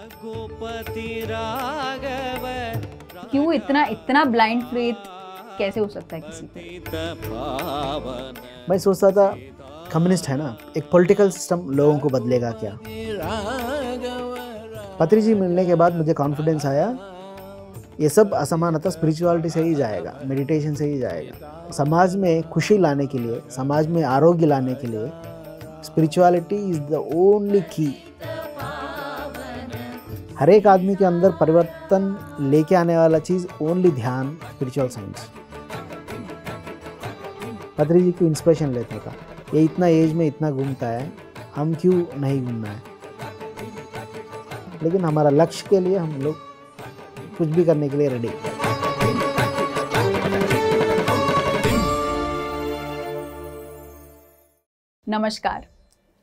रघुपति राघव। क्यों इतना इतना ब्लाइंड फेथ कैसे हो सकता है किसी पे? मैं सोचता था कम्युनिस्ट है ना, एक पॉलिटिकल सिस्टम लोगों को बदलेगा क्या। पत्री जी मिलने के बाद मुझे कॉन्फिडेंस आया, ये सब असमानता स्पिरिचुअलिटी से ही जाएगा, मेडिटेशन से ही जाएगा। समाज में खुशी लाने के लिए, समाज में आरोग्य लाने के लिए स्पिरिचुअलिटी इज द ओनली की। हर एक आदमी के अंदर परिवर्तन लेके आने वाला चीज़ ओनली ध्यान, स्पिरिचुअल साइंस। पत्री जी की इंस्पिरेशन लेता था, ये इतना एज में इतना घूमता है, हम क्यों नहीं घूमना है। लेकिन हमारा लक्ष्य के लिए हम लोग कुछ भी करने के लिए रेडी। नमस्कार,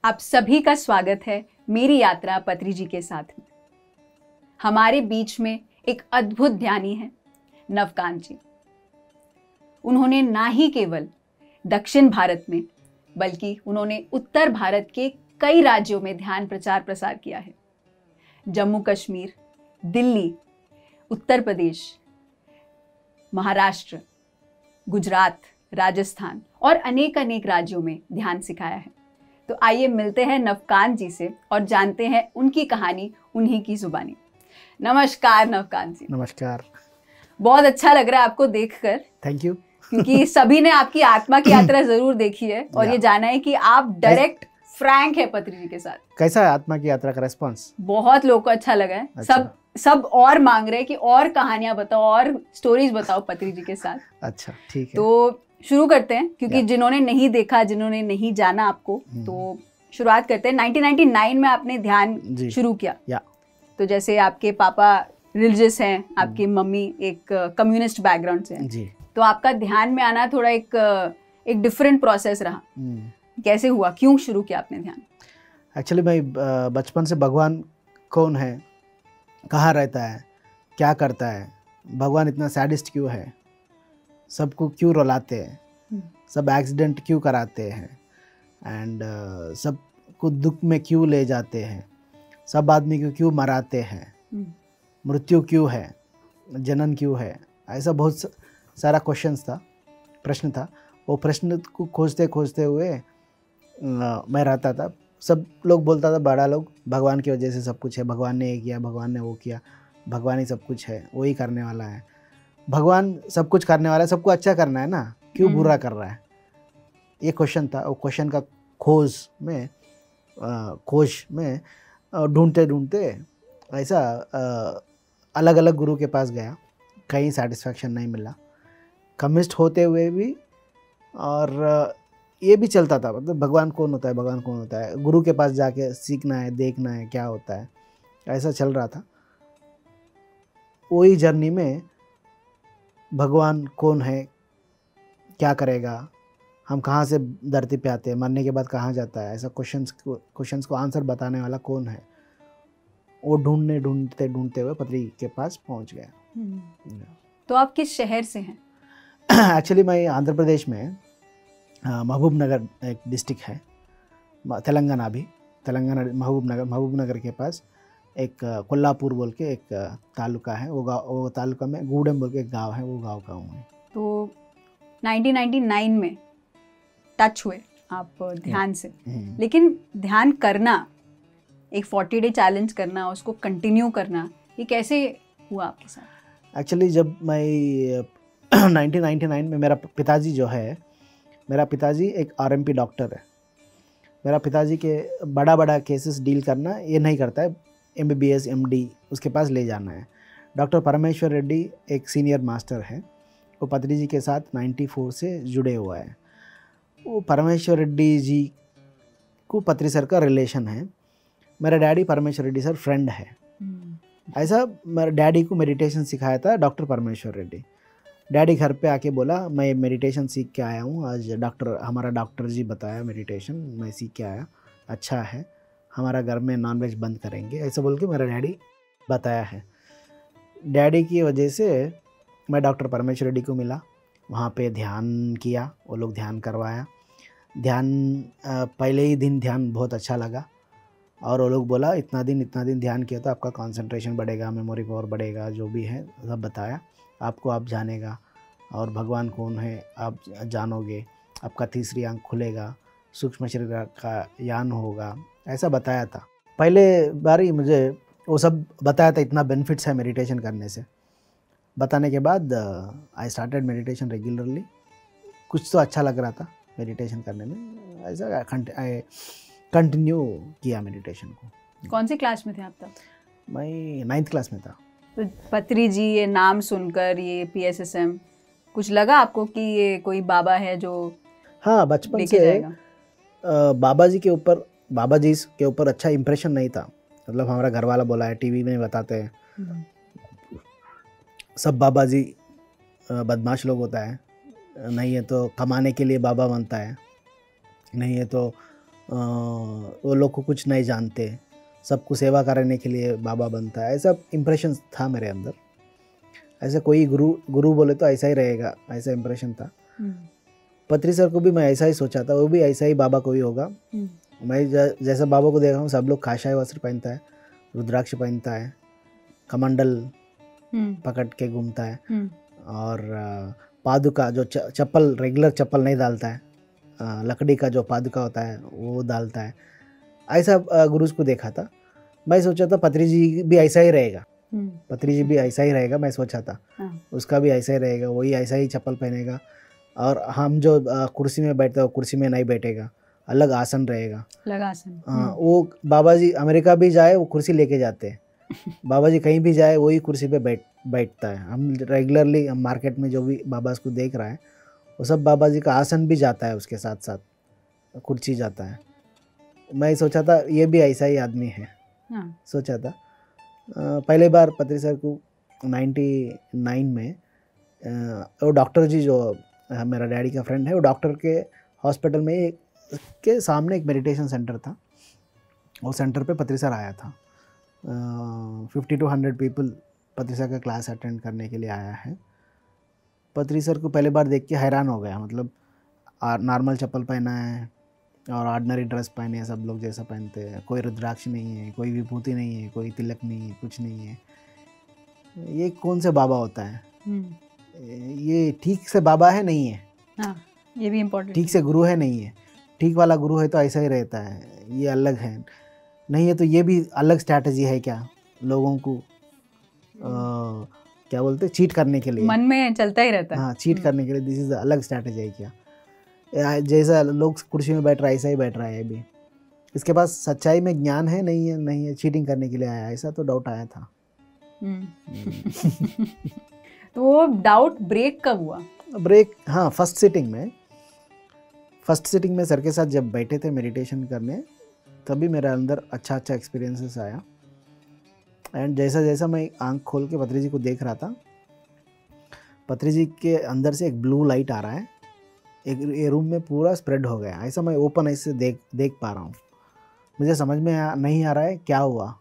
आप सभी का स्वागत है मेरी यात्रा पत्री जी के साथ में। हमारे बीच में एक अद्भुत ध्यानी है नवकांत जी। उन्होंने ना ही केवल दक्षिण भारत में बल्कि उन्होंने उत्तर भारत के कई राज्यों में ध्यान प्रचार प्रसार किया है। जम्मू कश्मीर, दिल्ली, उत्तर प्रदेश, महाराष्ट्र, गुजरात, राजस्थान और अनेक अनेक राज्यों में ध्यान सिखाया है। तो आइए मिलते हैं नवकांत जी से और जानते हैं उनकी कहानी उन्हीं की जुबानी। नमस्कार नवकांत जी। नमस्कार। बहुत अच्छा लग रहा है आपको देखकर। Thank you. क्योंकि सभी ने आपकी आत्मा की यात्रा जरूर देखी है और ये जाना है कि आप डायरेक्ट फ्रैंक है पत्री जी के साथ। कैसा है आत्मा की यात्रा का रेस्पॉन्स? बहुत लोगों को अच्छा लगा है। अच्छा। सब और मांग रहे हैं कि और कहानियां बताओ और स्टोरीज बताओ पत्री जी के साथ। अच्छा, ठीक है। तो शुरू करते हैं, क्योंकि जिन्होंने नहीं देखा, जिन्होंने नहीं जाना आपको, तो शुरुआत करते हैं। 1999 में आपने ध्यान शुरू किया। तो जैसे आपके पापा रिलीजियस हैं, आपकी मम्मी एक कम्युनिस्ट बैकग्राउंड से हैं, तो आपका ध्यान में आना थोड़ा एक डिफरेंट प्रोसेस रहा। कैसे हुआ, क्यों शुरू किया आपने ध्यान? एक्चुअली मैं बचपन से भगवान कौन है, कहाँ रहता है, क्या करता है, भगवान इतना सैडिस्ट क्यों है, सबको क्यों रुलाते हैं, सब एक्सीडेंट क्यों कराते हैं, एंड सबको दुख में क्यों ले जाते हैं, सब आदमी को क्यों मराते हैं, मृत्यु क्यों है, जनन क्यों है, ऐसा बहुत सारा प्रश्न था। वो प्रश्न को खोजते खोजते हुए मैं रहता था। सब लोग बोलता था, बड़ा लोग, भगवान की वजह से सब कुछ है, भगवान ने ये किया, भगवान ने वो किया, भगवान ही सब कुछ है, वही करने वाला है, भगवान सब कुछ करने वाला है, सबको अच्छा करना है ना, क्यों बुरा कर रहा है। ये क्वेश्चन था। वो क्वेश्चन का खोज में ढूंढते ढूंढते ऐसा अलग अलग गुरु के पास गया, कहीं सेटिस्फैक्शन नहीं मिला, कम्युनिस्ट होते हुए भी। और ये भी चलता था, मतलब भगवान कौन होता है, भगवान कौन होता है, गुरु के पास जाके सीखना है, देखना है क्या होता है, ऐसा चल रहा था। वही जर्नी में भगवान कौन है, क्या करेगा, हम कहाँ से धरती पे आते हैं, मरने के बाद कहाँ जाता है, ऐसा क्वेश्चंस को आंसर बताने वाला कौन है, वो ढूंढते हुए पत्री के पास पहुँच गया। तो आप किस शहर से हैं? एक्चुअली मैं आंध्र प्रदेश में महबूब नगर एक डिस्ट्रिक्ट है, तेलंगाना महबूब नगर के पास एक कोल्लापुर बोल के एक तालुका है। वो तालुका में गूडेम बोल के एक गांव है, वो गांव का हूँ मैं। तो 1999 में टच हुए आप ध्यान से, लेकिन ध्यान करना, एक 40 डे चैलेंज करना, उसको कंटिन्यू करना, ये कैसे हुआ आपके साथ? एक्चुअली जब मैं 1999 में, मेरा पिताजी एक आरएमपी डॉक्टर है। मेरा पिताजी के बड़ा केसेस डील करना ये नहीं करता है, एमबीबीएस एमडी उसके पास ले जाना है। डॉक्टर परमेश्वर रेड्डी एक सीनियर मास्टर है, वो पत्री जी के साथ 94 से जुड़े हुआ है। वो परमेश्वर रेड्डी जी को पत्री सर का रिलेशन है। मेरा डैडी परमेश्वर रेड्डी सर फ्रेंड है। ऐसा मेरे डैडी को मेडिटेशन सिखाया था डॉक्टर परमेश्वर रेड्डी। डैडी घर पे आके बोला, मैं मेडिटेशन सीख के आया हूँ, आज हमारा डॉक्टर जी बताया मेडिटेशन, मैं सीख के आया, अच्छा है, हमारा घर में नॉनवेज बंद करेंगे, ऐसा बोल के मेरा डैडी बताया है। डैडी की वजह से मैं डॉक्टर परमेश्वर रेड्डी को मिला, वहाँ पे ध्यान किया, वो लोग ध्यान करवाया। ध्यान पहले ही दिन ध्यान बहुत अच्छा लगा, और वो लोग बोला इतना दिन ध्यान किया तो आपका कंसंट्रेशन बढ़ेगा, मेमोरी पावर बढ़ेगा, जो भी है सब बताया आपको, आप जानेगा और भगवान कौन है आप जानोगे, आपका तीसरी आंख खुलेगा, सूक्ष्म शरीर का ज्ञान होगा, ऐसा बताया था। पहले बार ही मुझे वो सब बताया था, इतना बेनिफिट्स है मेडिटेशन करने से। बताने के बाद आई स्टार्टेड मेडिटेशन रेगुलरली। कुछ तो अच्छा लग रहा था मेडिटेशन करने में, ऐसा कंटिन्यू किया मेडिटेशन को। कौन सी क्लास में थे आप तब? मैं 9th क्लास में था। तो पत्री जी ये नाम सुनकर, ये PSSM, कुछ लगा आपको कि ये कोई बाबा है जो हाँ, बचपन लेके से जाएगा? बाबा जी के ऊपर अच्छा इम्प्रेशन नहीं था। मतलब हमारा घर वाला बोला है, टीवी में बताते हैं सब बाबा जी बदमाश लोग होता है, नहीं है तो कमाने के लिए बाबा बनता है, नहीं है तो वो लोग को कुछ नहीं जानते, सबको सेवा करने के लिए बाबा बनता है, ऐसा इम्प्रेशन था मेरे अंदर। ऐसा कोई गुरु बोले तो ऐसा ही रहेगा, ऐसा इम्प्रेशन था। पत्री सर को भी मैं ऐसा ही सोचा था, वो भी ऐसा ही बाबा कोई होगा। मैं जैसा बाबा को देखा हूँ, सब लोग काशाय वस्त्र पहनता है, रुद्राक्ष पहनता है, कमंडल पकड़ के घूमता है, और पादुका जो चप्पल, रेगुलर चप्पल नहीं डालता है, लकड़ी का जो पादुका होता है वो डालता है। ऐसा गुरुज को देखा था। मैं सोचा था पत्री जी भी ऐसा ही रहेगा, पत्री जी भी ऐसा ही रहेगा, मैं सोचा था उसका भी ऐसा ही रहेगा, वही ऐसा ही चप्पल पहनेगा, और हम जो कुर्सी में बैठते हैं वो कुर्सी में नहीं बैठेगा, अलग आसन रहेगा, अलग आसन। वो बाबा जी अमेरिका भी जाए वो कुर्सी लेके जाते हैं, बाबा जी कहीं भी जाए वही कुर्सी पे बैठता है। हम रेगुलरली हम मार्केट में जो भी बाबा को देख रहा है वो सब बाबा जी का आसन भी जाता है, उसके साथ साथ कुर्सी जाता है। मैं सोचा था ये भी ऐसा ही आदमी है, सोचा था। पहले बार पत्री सर को 99 में वो डॉक्टर जी जो मेरा डैडी का फ्रेंड है, वो डॉक्टर के हॉस्पिटल में के सामने एक मेडिटेशन सेंटर था, वो सेंटर पे पत्री सर आया था। 50 to 100 पीपल पत्री सर का क्लास अटेंड करने के लिए आया है। पत्री सर को पहले बार देख के हैरान हो गया, मतलब नॉर्मल चप्पल पहना है और ऑर्डिनरी ड्रेस पहने हैं, सब लोग जैसा पहनते हैं, कोई रुद्राक्ष नहीं है, कोई विभूति नहीं है, कोई तिलक नहीं है, कुछ नहीं है, ये कौन से बाबा होता है, ये ठीक से बाबा है नहीं है, हाँ, ये भी इम्पोर्टेंट, ठीक से गुरु है नहीं है, ठीक वाला गुरु है तो ऐसा ही रहता है, ये अलग है, नहीं है तो ये भी अलग स्ट्रैटेजी है क्या, लोगों को क्या बोलते हैं, चीट करने के लिए, मन में चलता ही रहता है। हाँ, चीट करने के लिए, दिस इज अलग स्ट्रैटेजी है क्या, जैसा लोग कुर्सी में बैठ रहा है ऐसा ही बैठ रहा है ये भी, इसके पास सच्चाई में ज्ञान है नहीं है, नहीं है, चीटिंग करने के लिए आया, ऐसा तो डाउट आया था। तो वो डाउट ब्रेक कब हुआ? ब्रेक, हाँ, फर्स्ट सिटिंग में सर के साथ जब बैठे थे मेडिटेशन करने, तभी मेरे अंदर अच्छा एक्सपीरियंसेस आया। एंड जैसा जैसा मैं आंख खोल के पत्री जी को देख रहा था, पत्री जी के अंदर से एक ब्लू लाइट आ रहा है, एक ये रूम में पूरा स्प्रेड हो गया, ऐसा मैं ओपन ऐसे देख पा रहा हूँ। मुझे समझ में नहीं आ रहा है क्या हुआ,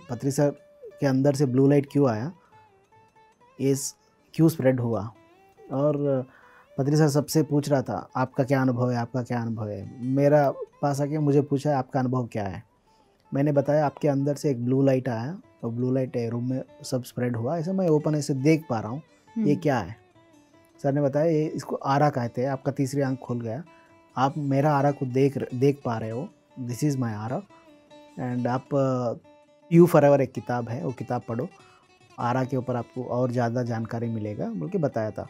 पत्री सर के अंदर से ब्लू लाइट क्यों आया, ये क्यों स्प्रेड हुआ। और पत्री सर सबसे पूछ रहा था आपका क्या अनुभव है, आपका क्या अनुभव है। मेरा पास आके मुझे पूछा आपका अनुभव क्या है। मैंने बताया आपके अंदर से एक ब्लू लाइट आया और ब्लू लाइट रूम में सब स्प्रेड हुआ, ऐसा मैं ओपन ऐसे देख पा रहा हूँ, ये क्या है। सर ने बताया ये इसको आरा कहते हैं, आपका तीसरी आंख खुल गया, आप मेरा आरा को देख पा रहे हो, this is my aura. And आप यू फॉरएवर एक किताब है, वो किताब पढ़ो, आरा के ऊपर आपको और ज़्यादा जानकारी मिलेगा बोल के बताया था।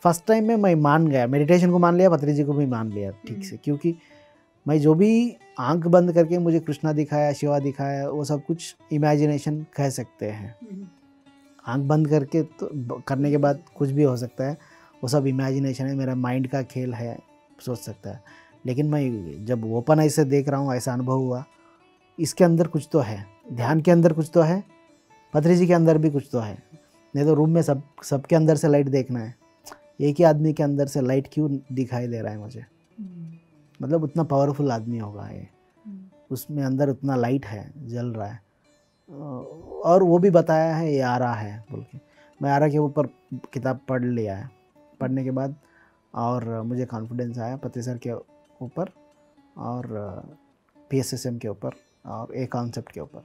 फर्स्ट टाइम में मैं मान गया, मेडिटेशन को मान लिया, पत्री जी को भी मान लिया ठीक से, क्योंकि मैं जो भी आंख बंद करके मुझे कृष्णा दिखाया, शिवा दिखाया, वो सब कुछ इमेजिनेशन कह सकते हैं। आंख बंद करके तो करने के बाद कुछ भी हो सकता है, वो सब इमेजिनेशन है, मेरा माइंड का खेल है, सोच सकता है। लेकिन मैं जब ओपन ऐसे देख रहा हूँ, ऐसा अनुभव हुआ, इसके अंदर कुछ तो है, ध्यान के अंदर कुछ तो है, पत्री जी के अंदर भी कुछ तो है, नहीं तो रूम में सबके अंदर से लाइट देखना है, एक ही आदमी के अंदर से लाइट क्यों दिखाई दे रहा है मुझे, मतलब उतना पावरफुल आदमी होगा ये, उसमें अंदर उतना लाइट है, जल रहा है। और वो भी बताया है ये आ रहा है बोल के, मैं आ रहा के ऊपर किताब पढ़ लिया है, पढ़ने के बाद और मुझे कॉन्फिडेंस आया पत्री सर के ऊपर और PSSM के ऊपर, और एक कॉन्सेप्ट के ऊपर।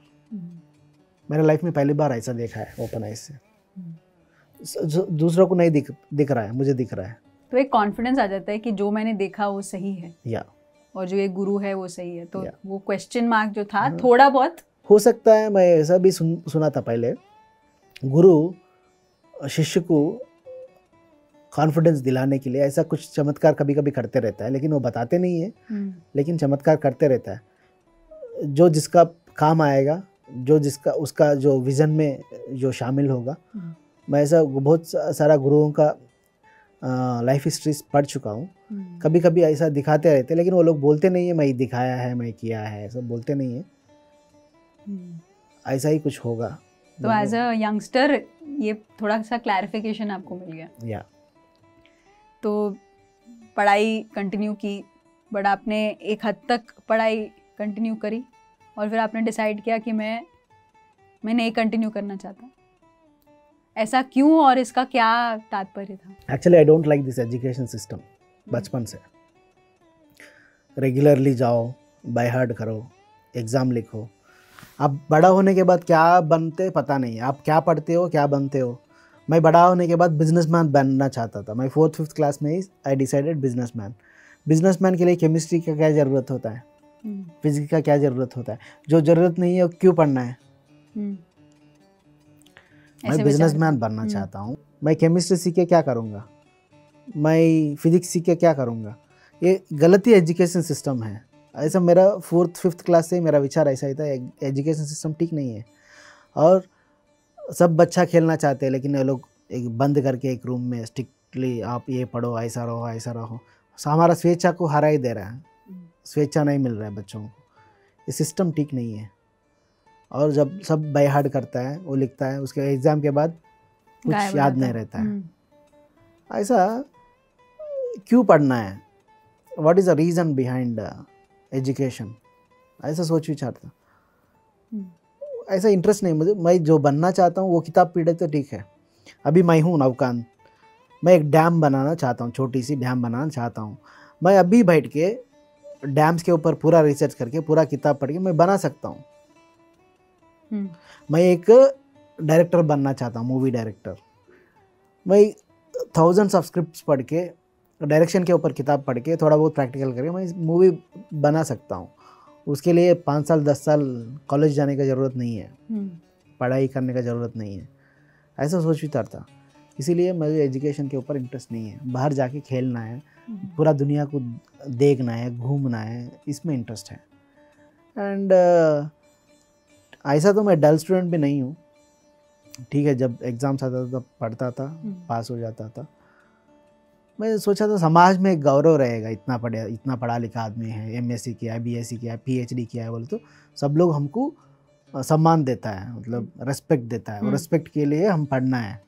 मेरे लाइफ में पहली बार ऐसा देखा है ओपन आइज से। दूसरों को नहीं दिख रहा है, मुझे दिख रहा है। तो एक कॉन्फिडेंस आ जाता है कि जो मैंने देखा वो सही है, या और जो एक गुरु है वो सही है। तो या। वो क्वेश्चन मार्क जो था थोड़ा बहुत हो सकता है, मैं ऐसा भी सुना था पहले, गुरु शिष्य को कॉन्फिडेंस दिलाने के लिए ऐसा कुछ चमत्कार कभी कभी करते रहता है, लेकिन वो बताते नहीं है, लेकिन चमत्कार करते रहता है। जो जिसका काम आएगा, जो जिसका उसका जो विज़न में जो शामिल होगा। मैं ऐसा बहुत सारा गुरुओं का लाइफ हिस्ट्री पढ़ चुका हूँ। कभी कभी ऐसा दिखाते रहते हैं, लेकिन वो लोग बोलते नहीं है मैं दिखाया है, मैं किया है, ऐसा बोलते नहीं है। ऐसा ही कुछ होगा। तो एज अ यंगस्टर ये थोड़ा सा क्लैरिफिकेशन आपको मिल गया। या तो पढ़ाई कंटिन्यू की, बट आपने एक हद तक पढ़ाई कंटिन्यू करी और फिर आपने डिसाइड किया कि मैं नहीं कंटिन्यू करना चाहता। ऐसा क्यों और इसका क्या तात्पर्य था? Actually I don't like this education system. बचपन से रेगुलरली जाओ, बाय हार्ट करो, एग्ज़ाम लिखो। आप बड़ा होने के बाद क्या बनते पता नहीं, आप क्या पढ़ते हो क्या बनते हो। मैं बड़ा होने के बाद बिजनेसमैन बनना चाहता था। मैं 4th-5th क्लास में ही आई डिसाइडेड बिजनेसमैन। बिजनेसमैन के लिए केमिस्ट्री का क्या ज़रूरत होता है, फिजिक्स का क्या ज़रूरत होता है, जो ज़रूरत नहीं है क्यों पढ़ना है। मैं बिजनेसमैन बनना चाहता हूँ। मैं केमिस्ट्री सीख के क्या करूँगा, मैं फिजिक्स सीख के क्या करूँगा। ये गलती एजुकेशन सिस्टम है। ऐसा मेरा 4th-5th क्लास से मेरा विचार ऐसा ही था, एजुकेशन सिस्टम ठीक नहीं है। और सब बच्चा खेलना चाहते हैं, लेकिन ये लोग एक बंद करके एक रूम में स्ट्रिक्टली आप ये पढ़ो, ऐसा रहो ऐसा रहो। हमारा स्वेच्छा को हरा ही दे रहा है, स्वेच्छा नहीं मिल रहा है बच्चों को। ये सिस्टम ठीक नहीं है। और जब सब बाय हार्ट करता है, वो लिखता है, उसके एग्ज़ाम के बाद कुछ याद नहीं रहता है। ऐसा क्यों पढ़ना है, what is the reason behind education, ऐसा सोच विचार था। ऐसा इंटरेस्ट नहीं मुझे। मैं जो बनना चाहता हूँ वो किताब पढ़े तो ठीक है। अभी मैं हूँ नवकांत, मैं एक डैम बनाना चाहता हूँ, छोटी सी डैम बनाना चाहता हूँ। मैं अभी बैठ के डैम्स के ऊपर पूरा रिसर्च करके पूरा किताब पढ़ के मैं बना सकता हूँ। मैं एक डायरेक्टर बनना चाहता हूँ, मूवी डायरेक्टर। मैं 1000 ऑफ स्क्रिप्ट्स पढ़ के, डायरेक्शन के ऊपर किताब पढ़ के, थोड़ा बहुत प्रैक्टिकल करके मैं मूवी बना सकता हूँ। उसके लिए 5 साल 10 साल कॉलेज जाने का ज़रूरत नहीं है, पढ़ाई करने का ज़रूरत नहीं है। ऐसा सोच विचार था। इसीलिए मुझे एजुकेशन के ऊपर इंटरेस्ट नहीं है। बाहर जाके खेलना है, पूरा दुनिया को देखना है, घूमना है, इसमें इंटरेस्ट है। एंड ऐसा तो मैं डल स्टूडेंट भी नहीं हूँ, ठीक है। जब एग्ज़ाम्स आता था तब पढ़ता था, पास हो जाता था। मैं सोचा था समाज में एक गौरव रहेगा, इतना पढ़ा लिखा आदमी है, MSc किया है, BSc किया है, PhD किया है, बोले तो सब लोग हमको सम्मान देता है, मतलब रेस्पेक्ट देता है। और रेस्पेक्ट के लिए हम पढ़ना है,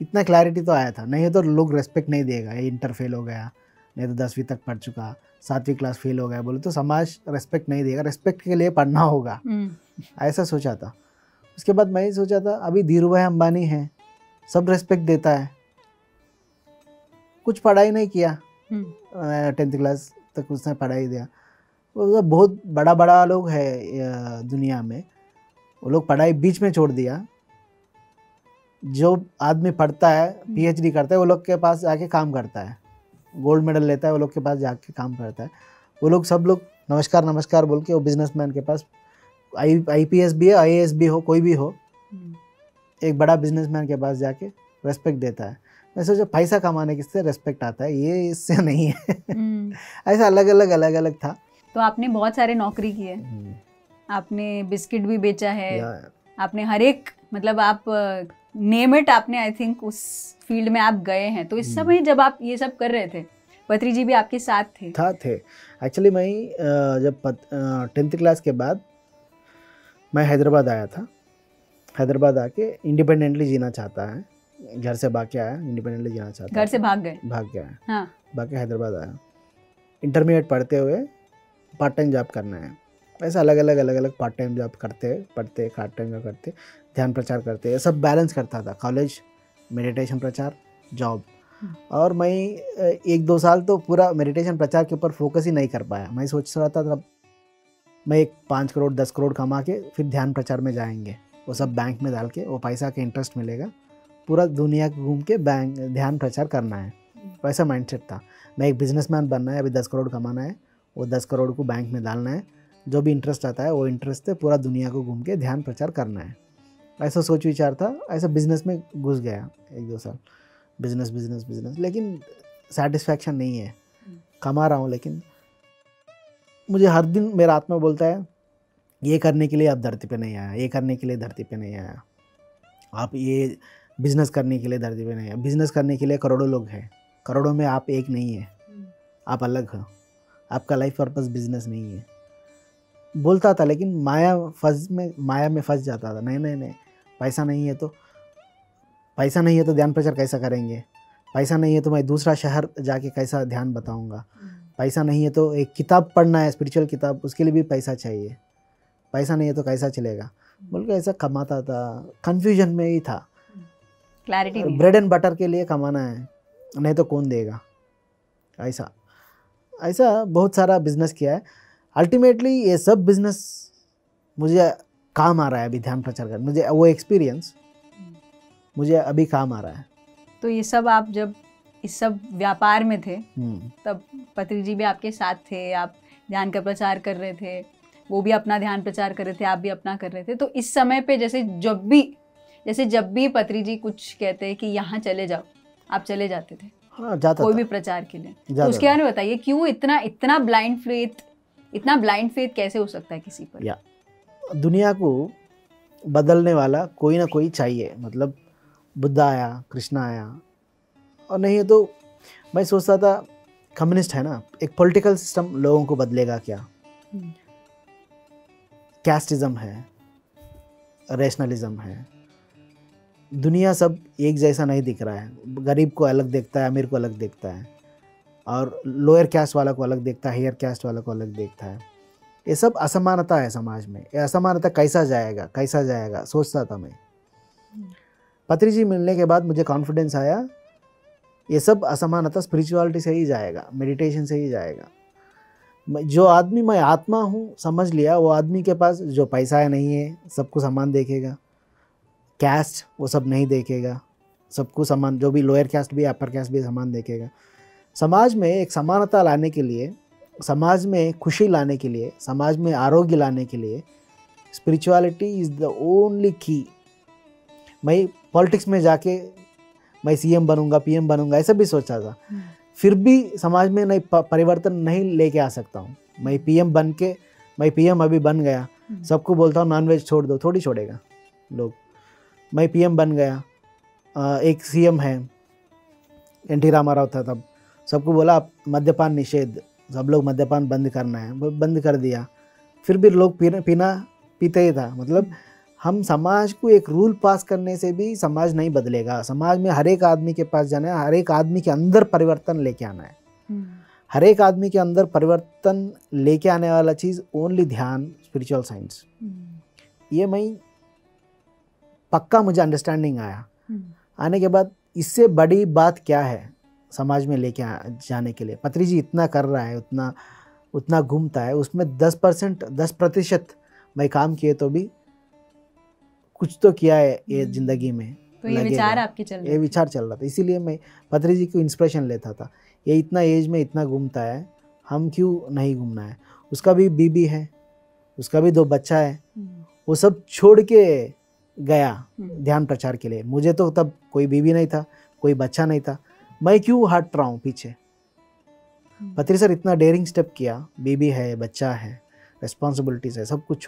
इतना क्लैरिटी तो आया था। नहीं तो लोग रेस्पेक्ट नहीं देगा, ये इंटर फेल हो गया, नहीं तो 10वीं तक पढ़ चुका, 7वीं क्लास फेल हो गया, बोले तो समाज रेस्पेक्ट नहीं देगा, रेस्पेक्ट के लिए पढ़ना होगा। ऐसा सोचा था। उसके बाद मैं सोचा था अभी धीरू भाई अंबानी है, सब रेस्पेक्ट देता है, कुछ पढ़ाई नहीं किया, 10th क्लास तक उसने पढ़ाई दिया। वो बहुत बड़ा लोग है दुनिया में, वो लोग पढ़ाई बीच में छोड़ दिया। जो आदमी पढ़ता है, PhD करता है, वो लोग के पास जाके काम करता है, गोल्ड मेडल लेता है, वो लोग के पास जाके काम करता है। वो लोग सब लोग नमस्कार बोल के वो बिजनेसमैन के पास, IPS भी है, IAS भी हो, कोई भी हो, एक बड़ा बिजनेसमैन के पास जाके रेस्पेक्ट देता है। मैं सोचा पैसा कमाने किससे रेस्पेक्ट आता है, ये इससे नहीं है। ऐसा अलग अलग था। तो आपने बहुत सारे नौकरी की है, आपने बिस्किट भी बेचा है, आपने हर एक, मतलब आप नेम इट, आपने आई थिंक उस फील्ड में आप गए हैं। तो इस समय जब आप ये सब कर रहे थे, पत्री जी भी आपके साथ थे? एक्चुअली मैं जब 10th क्लास के बाद मैं हैदराबाद आया था। हैदराबाद आके इंडिपेंडेंटली जीना चाहता है, घर से भाग के आया, इंडिपेंडेंटली जीना चाहता है। घर से भाग गया। हाँ। भाग के हैदराबाद आया। इंटरमीडिएट पढ़ते हुए पार्ट टाइम जॉब करना है। ऐसा अलग अलग पार्ट टाइम जॉब करते, पढ़ते, पार्ट टाइम जॉब करते, ध्यान प्रचार करते, सब बैलेंस करता था, कॉलेज, मेडिटेशन प्रचार, जॉब। और मैं 1-2 साल तो पूरा मेडिटेशन प्रचार के ऊपर फोकस ही नहीं कर पाया। मैं सोच रहा था मैं एक 5 करोड़ 10 करोड़ कमा के फिर ध्यान प्रचार में जाएंगे, वो सब बैंक में डाल के वो पैसा का इंटरेस्ट मिलेगा, पूरा दुनिया घूम के बैंक ध्यान प्रचार करना है, वैसा माइंडसेट था। मैं एक बिजनेसमैन बनना है, अभी 10 करोड़ कमाना है, वो 10 करोड़ को बैंक में डालना है, जो भी इंटरेस्ट आता है वो इंटरेस्ट से पूरा दुनिया को घूम के ध्यान प्रचार करना है, ऐसा सोच विचार था। ऐसा बिजनेस में घुस गया 1-2 साल, बिजनेस, लेकिन सेटिस्फैक्शन नहीं है। कमा रहा हूँ लेकिन मुझे हर दिन मेरा आत्मा बोलता है ये करने के लिए आप धरती पे नहीं आया, ये करने के लिए धरती पे नहीं आया, आप ये बिजनेस करने के लिए धरती पे नहीं आया। बिजनेस करने के लिए करोड़ों लोग हैं, करोड़ों में आप एक नहीं है, आप अलग हो, आपका लाइफ पर्पस बिजनेस नहीं है। बोलता था लेकिन माया में फंस जाता था। नहीं, पैसा नहीं है तो ध्यान प्रचार कैसा करेंगे, पैसा नहीं है तो मैं दूसरा शहर जाके कैसा ध्यान बताऊंगा, पैसा नहीं है तो एक किताब पढ़ना है, स्पिरिचुअल किताब, उसके लिए भी पैसा चाहिए, पैसा नहीं है तो कैसा चलेगा, बोल के ऐसा कमाता था। कन्फ्यूजन में ही था, क्लैरिटी नहीं। ब्रेड एंड बटर के लिए कमाना है, नहीं तो कौन देगा, ऐसा बहुत सारा बिजनेस किया है। अल्टीमेटली ये सब बिजनेस मुझे काम आ रहा है अभी ध्यान प्रचार कर, मुझे वो एक्सपीरियंस मुझे अभी काम आ रहा है। तो ये सब आप जब इस सब व्यापार में थे तब पत्री जी भी आपके साथ थे, आप ध्यान का प्रचार कर रहे थे, वो भी अपना ध्यान प्रचार कर रहे थे, आप भी अपना कर रहे थे। तो इस समय पे जब भी पत्री जी कुछ कहते कि यहाँ चले जाओ, आप चले जाते थे? हाँ, जाता कोई था। भी प्रचार के लिए। तो उसके बारे में बताइए, क्यों इतना ब्लाइंड फेथ कैसे हो सकता है किसी पर? या दुनिया को बदलने वाला कोई ना कोई चाहिए, मतलब बुद्धा आया, कृष्णा आया, और नहीं है तो मैं सोचता था कम्युनिस्ट है ना, एक पॉलिटिकल सिस्टम लोगों को बदलेगा क्या? कैस्टिज्म है, रैशनलिज्म है, दुनिया सब एक जैसा नहीं दिख रहा है, गरीब को अलग देखता है, अमीर को अलग देखता है, और लोअर कास्ट वाला को अलग देखता है, हायर कास्ट वाला को अलग देखता है। ये सब असमानता है समाज में, ये असमानता कैसा जाएगा सोचता था मैं। पत्री जी मिलने के बाद मुझे कॉन्फिडेंस आया, ये सब असमानता स्पिरिचुअलिटी से ही जाएगा, मेडिटेशन से ही जाएगा। जो आदमी मैं आत्मा हूँ समझ लिया, वो आदमी के पास जो पैसा है नहीं है, सबको समान देखेगा, कैस्ट वो सब नहीं देखेगा, सबको समान, जो भी लोअर कास्ट भी अपर कास्ट भी समान देखेगा। समाज में एक समानता लाने के लिए, समाज में खुशी लाने के लिए, समाज में आरोग्य लाने के लिए स्पिरिचुअलिटी इज़ द ओनली की। मैं पॉलिटिक्स में जाके मैं सीएम बनूंगा, पीएम बनूंगा, ऐसा भी सोचा था, फिर भी समाज में नहीं परिवर्तन नहीं लेके आ सकता हूँ। मैं पीएम अभी बन गया, सबको बोलता हूँ नॉनवेज छोड़ दो, थोड़ी छोड़ेगा लोग। मैं पीएम बन गया, एक सीएम है एनटी रामाराव था तब, सबको बोला आप मद्यपान निषेध, सब लोग मद्यपान बंद करना है, बंद कर दिया, फिर भी लोग पीते ही था। मतलब हम समाज को एक रूल पास करने से भी समाज नहीं बदलेगा। समाज में हर एक आदमी के पास जाना है, हर एक आदमी के अंदर परिवर्तन लेके आना है। हर एक आदमी के अंदर परिवर्तन लेके आने वाला चीज़ ओनली ध्यान, स्पिरिचुअल साइंस। ये मैं पक्का मुझे अंडरस्टैंडिंग आया। आने के बाद इससे बड़ी बात क्या है समाज में लेके जाने के लिए? पत्री जी इतना कर रहा है, उतना घूमता है, उसमें 10% मैं काम किए तो भी कुछ तो किया है ये ज़िंदगी में। तो ये विचार आपके चल रहे थे? ये विचार चल रहा था, इसीलिए मैं पत्री जी को इंस्पिरेशन लेता था। ये इतना एज में इतना घूमता है, हम क्यों नहीं घूमना है? उसका भी बीबी है, उसका भी 2 बच्चा है, वो सब छोड़ के गया ध्यान प्रचार के लिए। मुझे तो तब कोई बीबी नहीं था, कोई बच्चा नहीं था, मैं क्यों हट रहा हूँ पीछे? पत्री सर इतना डेयरिंग स्टेप किया, बीबी है, बच्चा है, रिस्पॉन्सिबिलिटीज है, सब कुछ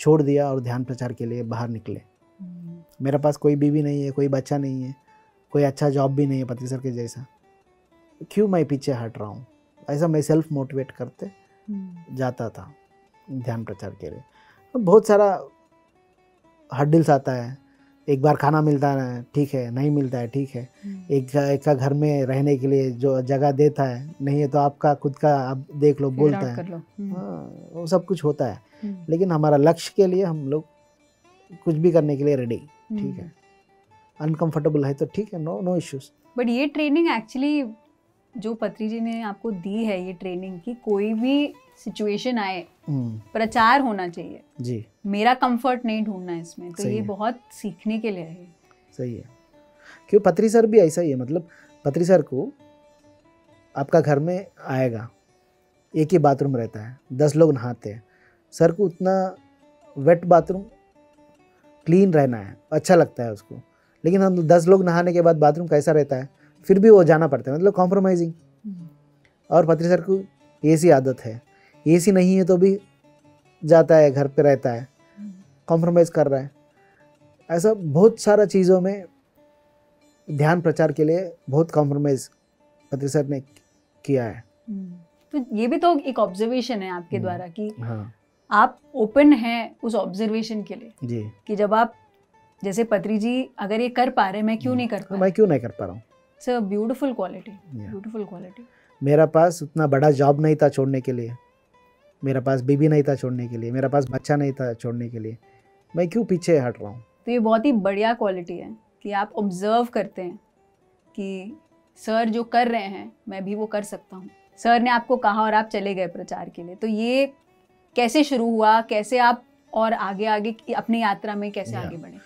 छोड़ दिया और ध्यान प्रचार के लिए बाहर निकले। मेरे पास कोई बीबी नहीं है, कोई बच्चा नहीं है, कोई अच्छा जॉब भी नहीं है पत्री सर के जैसा, क्यों मैं पीछे हट रहा हूँ? ऐसा मैं सेल्फ मोटिवेट करते जाता था ध्यान प्रचार के लिए। बहुत सारा हर्डल्स आता है, एक बार खाना मिलता है ठीक है, नहीं मिलता है ठीक है, एक का घर में रहने के लिए जो जगह देता है, नहीं है तो आपका खुद का आप देख लो, बोलता है। हाँ, वो सब कुछ होता है, लेकिन हमारा लक्ष्य के लिए हम लोग कुछ भी करने के लिए रेडी, ठीक है। अनकंफर्टेबल है तो ठीक है, नो इश्यूज। बट ये ट्रेनिंग एक्चुअली जो पत्री जी ने आपको दी है, ये ट्रेनिंग की, कोई भी सिचुएशन आए प्रचार होना चाहिए जी मेरा कंफर्ट नहीं ढूंढना इसमें, तो सही ये है। बहुत सीखने के लिए है। सही है। क्यों पत्री सर भी ऐसा ही है, मतलब पत्री सर को आपका घर में आएगा, एक ही बाथरूम रहता है, 10 लोग नहाते हैं, सर को उतना वेट बाथरूम क्लीन रहना है, अच्छा लगता है उसको, लेकिन हम 10 लोग नहाने के बाद बाथरूम कैसा रहता है, फिर भी वो जाना पड़ता है, मतलब कॉम्प्रोमाइजिंग। और पत्री सर को ऐसी आदत है, एसी नहीं है तो भी जाता है, घर पे रहता है, कॉम्प्रोमाइज़ कर रहा है। ऐसा बहुत सारा चीज़ों में ध्यान प्रचार के लिए बहुत कॉम्प्रोमाइज़ पत्री सर ने किया है। तो ये भी तो एक ऑब्जर्वेशन है आपके द्वारा कि हाँ आप ओपन हैं उस ऑब्जर्वेशन के लिए जी, कि जब आप जैसे पत्री जी अगर ये कर पा रहे, मैं क्यों नहीं कर पा मैं क्यों नहीं कर पा रहा हूँ। It's a beautiful quality, beautiful quality. मेरा पास उतना बड़ा जॉब नहीं था छोड़ने के लिए, मेरा पास बीबी नहीं था छोड़ने के लिए, मेरा पास बच्चा नहीं था छोड़ने के लिए, मैं क्यों पीछे हट रहा हूँ। तो ये बहुत ही बढ़िया क्वालिटी है कि आप ऑब्जर्व करते हैं कि सर जो कर रहे हैं मैं भी वो कर सकता हूँ। सर ने आपको कहा और आप चले गए प्रचार के लिए, तो ये कैसे शुरू हुआ, कैसे आप और आगे आगे अपनी यात्रा में कैसे आगे बढ़े?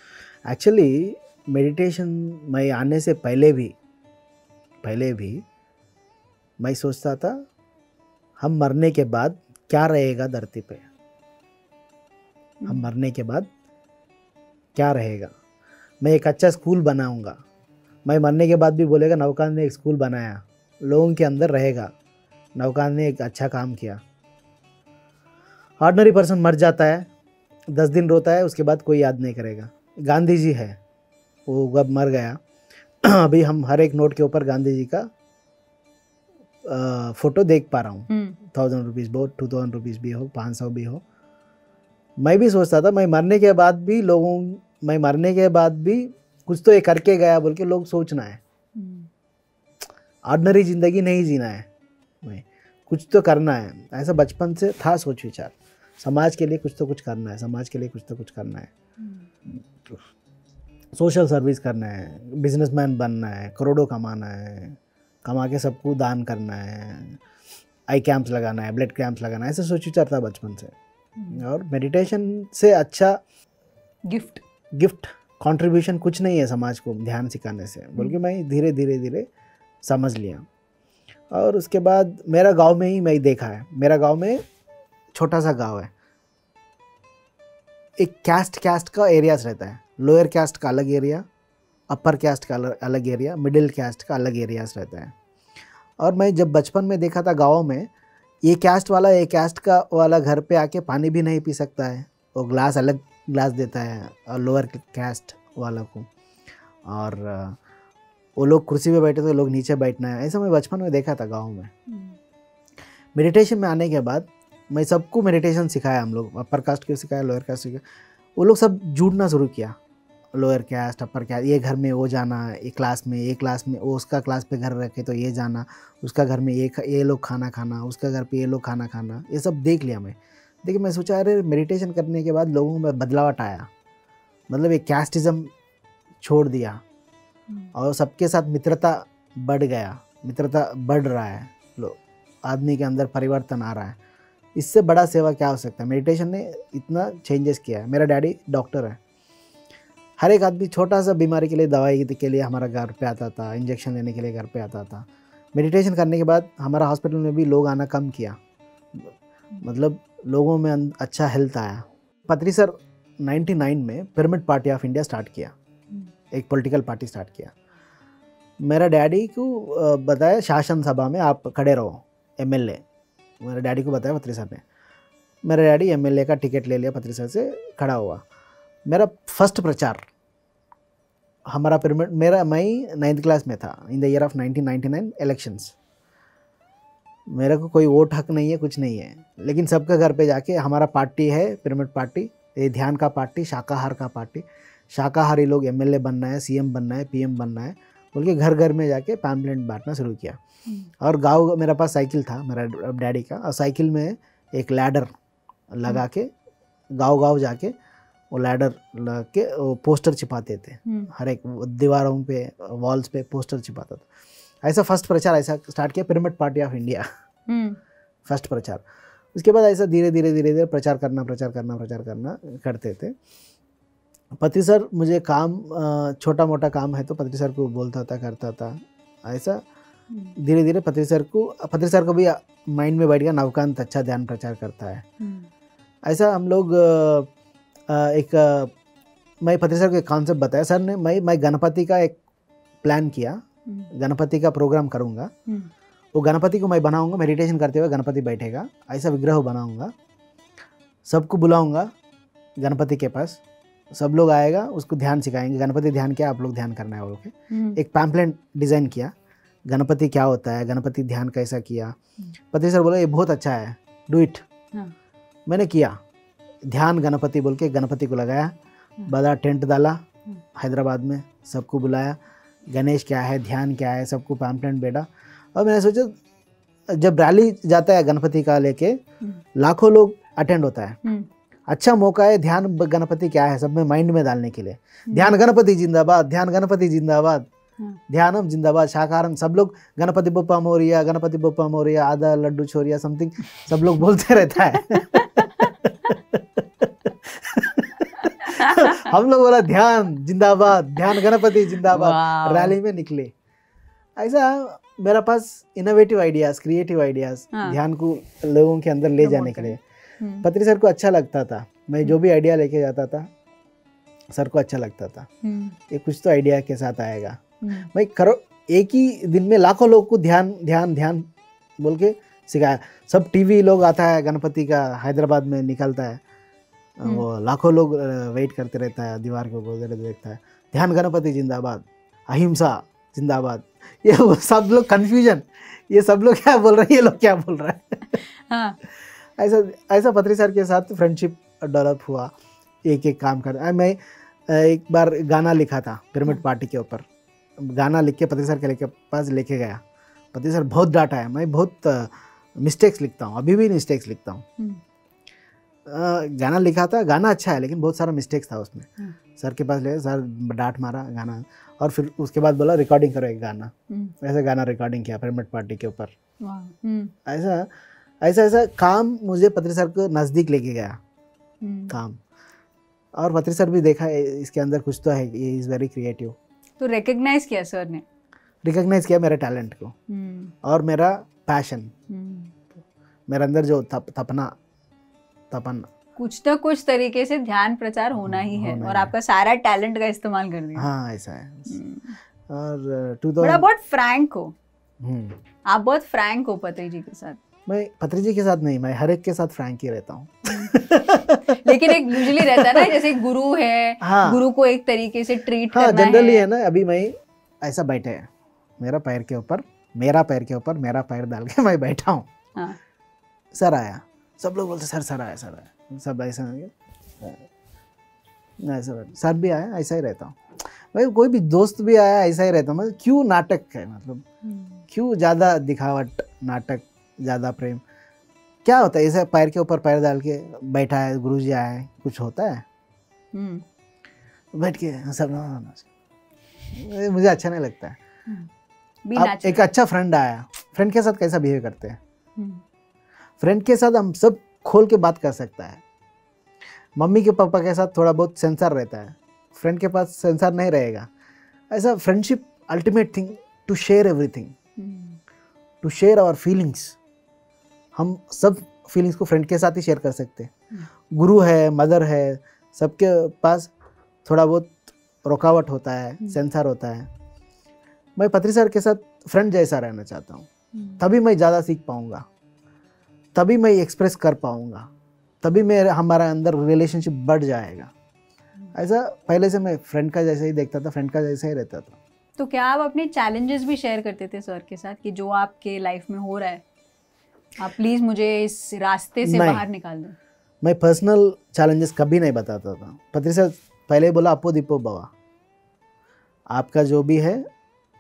एक्चुअली मेडिटेशन मैं आने से पहले भी मैं सोचता था हम मरने के बाद क्या रहेगा धरती पे, हम मरने के बाद क्या रहेगा। मैं एक अच्छा स्कूल बनाऊंगा, मैं मरने के बाद भी बोलेगा नवकांत ने एक स्कूल बनाया, लोगों के अंदर रहेगा, नवकांत ने एक अच्छा काम किया। ऑर्डिनरी पर्सन मर जाता है, 10 दिन रोता है, उसके बाद कोई याद नहीं करेगा। गांधी जी है, वो जब मर गया अभी हम हर एक नोट के ऊपर गांधी जी का फोटो देख पा रहा हूँ। 1000 रुपीज़ भी हो, 2000 रुपीज़ भी हो, 500 भी हो। मैं भी सोचता था मैं मरने के बाद भी कुछ तो ये करके गया बोल के लोग सोचना है। ऑर्डिनरी ज़िंदगी नहीं जीना है, मैं कुछ तो करना है। ऐसा बचपन से था सोच विचार, समाज के लिए कुछ तो कुछ करना है, समाज के लिए कुछ तो कुछ करना है, सोशल सर्विस करना है, बिजनेसमैन बनना है, करोड़ों कमाना है, कमा के सबको दान करना है, आई कैंप्स लगाना है, ब्लड कैंप्स लगाना है, ऐसा सोच विचार था बचपन से। और मेडिटेशन से अच्छा गिफ्ट कंट्रीब्यूशन कुछ नहीं है समाज को ध्यान सिखाने से, बोल के मैं धीरे धीरे समझ लिया। और उसके बाद मेरा गांव में ही मैं देखा है, मेरा गांव में छोटा सा गांव है, एक कैस्ट का एरियाज रहता है, लोअर कैस्ट का अलग एरिया, अपर कैस्ट का अलग एरिया, मिडिल कैस्ट का अलग एरियाज रहता है। और मैं जब बचपन में देखा था गाँव में, ये कैस्ट वाला घर पे आके पानी भी नहीं पी सकता है, वो अलग ग्लास देता है और लोअर कैस्ट वाला को, और वो लोग कुर्सी पे बैठे तो लोग नीचे बैठना है, ऐसा मैं बचपन में देखा था गाँव में। मेडिटेशन में आने के बाद मैं सबको मेडिटेशन सिखाया, हम लोग अपर कास्ट को सिखाया, लोअर कास्ट सिखाया, वो लोग सब जुड़ना शुरू किया, लोअर कैस्ट अपर कैस्ट, ये घर में वो जाना, ये क्लास में वो उसका क्लास पे घर रखे तो ये जाना, उसका घर में ये लोग खाना खाना, उसका घर पे ये लोग खाना खाना, ये सब देख लिया मैं। देखिए मैं सोचा अरे मेडिटेशन करने के बाद लोगों में बदलावट आया, मतलब एक कैस्टिज़म छोड़ दिया और सबके साथ मित्रता बढ़ रहा है, आदमी के अंदर परिवर्तन आ रहा है। इससे बड़ा सेवा क्या हो सकता है, मेडिटेशन ने इतना चेंजेस किया है। मेरा डैडी डॉक्टर है, हर एक आदमी छोटा सा बीमारी के लिए दवाई के लिए हमारा घर पे आता था, इंजेक्शन लेने के लिए घर पे आता था। मेडिटेशन करने के बाद हमारा हॉस्पिटल में भी लोग आना कम किया, मतलब लोगों में अच्छा हेल्थ आया। पत्री सर 99 में pyramid party of India start किया, एक पॉलिटिकल पार्टी स्टार्ट किया। मेरा डैडी को बताया शासन सभा में आप खड़े रहो, एमएलए, मेरे डैडी को बताया पत्री सर ने। मेरा डैडी एमएलए का टिकट ले लिया, पत्री सर से खड़ा हुआ। मेरा फर्स्ट प्रचार हमारा पिरामिड, मैं 9th क्लास में था, in the year of 1999 elections. मेरे को कोई वोट हक नहीं है, कुछ नहीं है, लेकिन सबका घर पे जाके हमारा पार्टी है पिरामिड पार्टी, ये ध्यान का पार्टी, शाकाहार का पार्टी, शाकाहारी लोग एमएलए बनना है, सीएम बनना है, पीएम बनना है बोल के घर घर में जाके पैम्पलेट बांटना शुरू किया। और गाँव, मेरे पास साइकिल था मेरा डैडी का, और साइकिल में एक लैडर लगा के गाँव जाके वो लैडर लगा के वो पोस्टर छिपाते थे, हर एक दीवारों पे, वॉल्स पे पोस्टर छिपाता था। ऐसा फर्स्ट प्रचार ऐसा स्टार्ट किया, pyramid party of India, first प्रचार। उसके बाद ऐसा धीरे धीरे प्रचार करना करते थे। पत्री सर मुझे काम छोटा मोटा काम है तो पत्री सर को बोलता था, करता था। ऐसा धीरे धीरे पत्री सर को भी माइंड में बैठ गया, नवकांत अच्छा ध्यान प्रचार करता है। ऐसा हम लोग मैं पत्री सर को एक कॉन्सेप्ट बताया सर ने, मैं गणपति का एक प्लान किया, गणपति का प्रोग्राम करूँगा, वो गणपति को मैं बनाऊँगा, मेडिटेशन करते हुए गणपति बैठेगा, ऐसा विग्रह बनाऊँगा, सबको बुलाऊँगा गणपति के पास, सब लोग आएगा, उसको ध्यान सिखाएंगे, गणपति ध्यान क्या आप लोग ध्यान करना है बोल के एक पैम्पलेट डिज़ाइन किया, गणपति क्या होता है, गणपति ध्यान कैसा किया। पत्री सर बोला ये बहुत अच्छा है, डू इट। मैंने किया, ध्यान गणपति बोल के गणपति को लगाया, बड़ा टेंट डाला हैदराबाद में, सबको बुलाया, गणेश क्या है, ध्यान क्या है, सबको पैम्पलेट बेटा। और मैंने सोचा जब रैली जाता है गणपति का लेके लाखों लोग अटेंड होता है, अच्छा मौका है ध्यान गणपति क्या है सब में माइंड में डालने के लिए। ध्यान गणपति जिंदाबाद, ध्यान गणपति जिंदाबाद, ध्यानम जिंदाबाद, शाकारम, सब लोग गणपति बप्पा मोरिया, गणपति बप्पा मोरिया, आधा लड्डू छोरिया समथिंग सब लोग बोलते रहता है। हम लोग बोला ध्यान जिंदाबाद, ध्यान गणपति जिंदाबाद, रैली में निकले। ऐसा मेरा पास इनोवेटिव आइडियाज, क्रिएटिव आइडियाज, ध्यान को लोगों के अंदर ले जाने के लिए पत्री सर को अच्छा लगता था। मैं जो भी आइडिया लेके जाता था सर को अच्छा लगता था, ये कुछ तो आइडिया के साथ आएगा। भाई करो, एक ही दिन में लाखों लोग को ध्यान ध्यान ध्यान बोल के सिखाया। सब टीवी लोग आता है गणपति का, हैदराबाद में निकलता है, वो लाखों लोग वेट करते रहता है, दीवार को बोलते देखता है ध्यान गणपति जिंदाबाद, अहिंसा जिंदाबाद। ये सब लोग कंफ्यूजन, ये सब लोग क्या बोल रहे हैं, ये लोग क्या बोल रहे हैं। हाँ। ऐसा पत्री सर के साथ फ्रेंडशिप डेवलप हुआ, एक एक काम कर। मैं एक बार गाना लिखा था पिरामिड पार्टी के ऊपर, गाना लिख के पत्री सर के पास लेके गया। पत्री सर बहुत डांटा है, मैं बहुत मिस्टेक्स लिखता हूँ, अभी भी मिस्टेक्स लिखता हूँ। गाना लिखा था, गाना अच्छा है लेकिन बहुत सारा मिस्टेक्स था उसमें। सर के पास ले, सर डांट मारा गाना, और फिर उसके बाद बोला रिकॉर्डिंग करो एक गाना। ऐसा गाना रिकॉर्डिंग किया पिरामिड पार्टी के ऊपर। ऐसा काम मुझे पत्री सर को नज़दीक लेके गया काम, और पत्री सर भी देखा इसके अंदर कुछ तो है, ये इज़ वेरी क्रिएटिव। तो रिकग्नाइज किया सर ने, रिकग्नाइज किया मेरे टैलेंट को और मेरा पैशन, मेरे अंदर जो तपन कुछ तो कुछ तरीके से ध्यान प्रचार होना ही है, और आपका सारा टैलेंट का इस्तेमाल कर दिया। हाँ ऐसा है। और बड़ा बहुत फ्रैंक हो आप, बहुत फ्रैंक हो पत्री जी के साथ। मैं पत्री जी के साथ नहीं, मैं हर एक के साथ फ्रैंक ही रहता हूँ। लेकिन एक यूजुअली रहता है ना, जैसे गुरु है, हाँ, गुरु को एक तरीके से ट्रीट करना है। जनरली है ना। अभी मैं ऐसा बैठे है, मेरा पैर के ऊपर मेरा पैर डाल के मैं बैठा हूँ। हाँ। सर आया, सब लोग बोलते सर आया, सब ऐसा सर भी आया, ऐसा ही रहता हूँ भाई। कोई भी दोस्त भी आया ऐसा ही रहता हूँ। मतलब क्यों नाटक है, मतलब क्यों ज़्यादा दिखावट, नाटक, ज़्यादा प्रेम क्या होता है? ऐसे पैर के ऊपर पैर डाल के बैठा है, गुरुजी आए, कुछ होता है? बैठ के सब मुझे अच्छा नहीं लगता है। अब एक अच्छा फ्रेंड आया, फ्रेंड के साथ कैसा बिहेव करते हैं? फ्रेंड के साथ हम सब खोल के बात कर सकता है। मम्मी के पापा के साथ थोड़ा बहुत सेंसर रहता है, फ्रेंड के पास सेंसर नहीं रहेगा। ऐसा friendship ultimate thing, to share everything, to share our feelings. हम सब फीलिंग्स को फ्रेंड के साथ ही शेयर कर सकते हैं। गुरु है, मदर है, सबके पास थोड़ा बहुत रुकावट होता है, सेंसर होता है। मैं पत्री सर के साथ फ्रेंड जैसा रहना चाहता हूँ, तभी मैं ज़्यादा सीख पाऊँगा, तभी मैं एक्सप्रेस कर पाऊँगा, तभी मेरा हमारा अंदर रिलेशनशिप बढ़ जाएगा। ऐसा पहले से मैं फ्रेंड का जैसा ही देखता था, फ्रेंड का जैसा ही रहता था। तो क्या आप अपने चैलेंजेस भी शेयर करते थे सर के साथ कि जो आपके लाइफ में हो रहा है, आप प्लीज़ मुझे इस रास्ते से बाहर निकाल दो? मैं पर्सनल चैलेंजेस कभी नहीं बताता था। पत्री सर पहले ही बोला अपो दीपो भवा, आपका जो भी है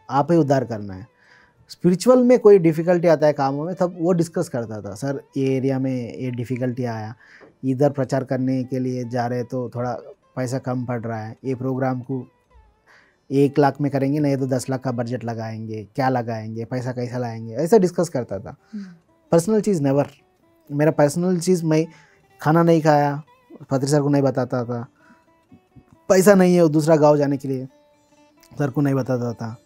आप ही उद्धार करना है। स्पिरिचुअल में कोई डिफ़िकल्टी आता है कामों में, तब वो डिस्कस करता था, सर ये एरिया में ये डिफ़िकल्टी आया, इधर प्रचार करने के लिए जा रहे तो थोड़ा पैसा कम पड़ रहा है, ये प्रोग्राम को 1 लाख में करेंगे नहीं तो 10 लाख का बजट लगाएंगे, क्या लगाएंगे, पैसा कैसा लाएंगे, ऐसा डिस्कस करता था। पर्सनल चीज़ नेवर, मेरा पर्सनल चीज़, मैं खाना नहीं खाया, पत्री सर को नहीं बताता था। पैसा नहीं है दूसरा गांव जाने के लिए, सर को नहीं बताता था।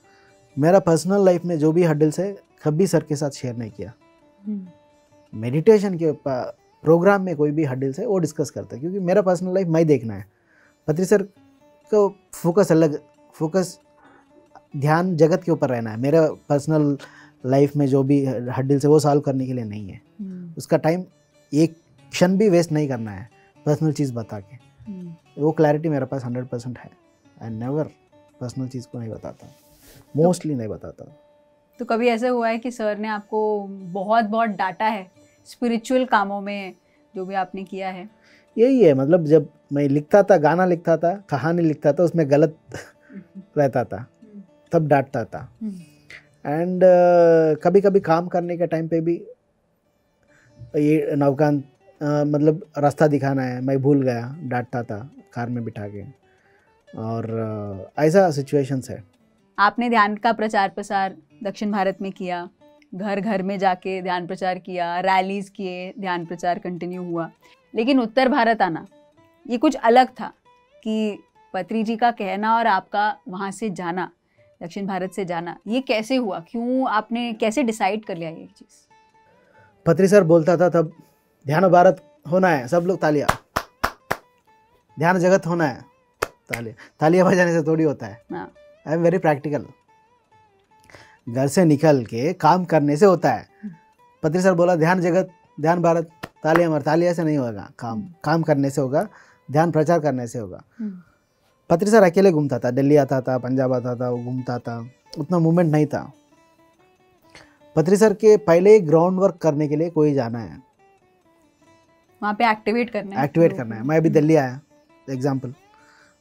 मेरा पर्सनल लाइफ में जो भी हर्डल्स है कभी सर के साथ शेयर नहीं किया। मेडिटेशन के प्रोग्राम में कोई भी हर्डल्स है वो डिस्कस करता है, क्योंकि मेरा पर्सनल लाइफ मैं देखना है। पत्री सर को फोकस अलग, फोकस ध्यान जगत के ऊपर रहना है। मेरा पर्सनल लाइफ में जो भी हर्डल्स है वो सॉल्व करने के लिए नहीं है। उसका टाइम एक क्षण भी वेस्ट नहीं करना है पर्सनल चीज़ बता के। वो क्लैरिटी मेरे पास 100% है। आई नेवर पर्सनल चीज़ को नहीं बताता, मोस्टली नहीं बताता। तो कभी ऐसा हुआ है कि सर ने आपको बहुत बहुत डांटा है स्पिरिचुअल कामों में, जो भी आपने किया है? यही है, मतलब जब मैं लिखता था, गाना लिखता था, कहानी लिखता था, उसमें गलत रहता था तब डांटता था। एंड कभी कभी काम करने के टाइम पे भी ये नवकांत मतलब रास्ता दिखाना है, मैं भूल गया, डांटता था कार में बिठा के। और ऐसा सिचुएशंस है। आपने ध्यान का प्रचार प्रसार दक्षिण भारत में किया, घर घर में जाके ध्यान प्रचार किया, रैलीज किए, ध्यान प्रचार कंटिन्यू हुआ, लेकिन उत्तर भारत आना ये कुछ अलग था कि पत्री जी का कहना और आपका वहाँ से जाना, दक्षिण भारत से जाना, ये कैसे हुआ? क्यों आपने कैसे डिसाइड कर लिया ये चीज़? पत्री सर बोलता था तब, ध्यान भारत होना है, सब लोग तालियां, ध्यान जगत होना है, तालियां बजाने से थोड़ी होता है। I am very practical. घर से निकल के काम करने से होता है। पत्री सर बोला ध्यान जगत, ध्यान भारत, तालियां से नहीं होगा, काम करने से होगा, ध्यान प्रचार करने से होगा। पत्री सर अकेले घूमता था, दिल्ली आता था, पंजाब आता था, वो घूमता था, उतना मूवमेंट नहीं था। पत्री सर के पहले ग्राउंड वर्क करने के लिए कोई जाना है, वहाँ पे एक्टिवेट करना है। मैं अभी दिल्ली आया, एग्जाम्पल,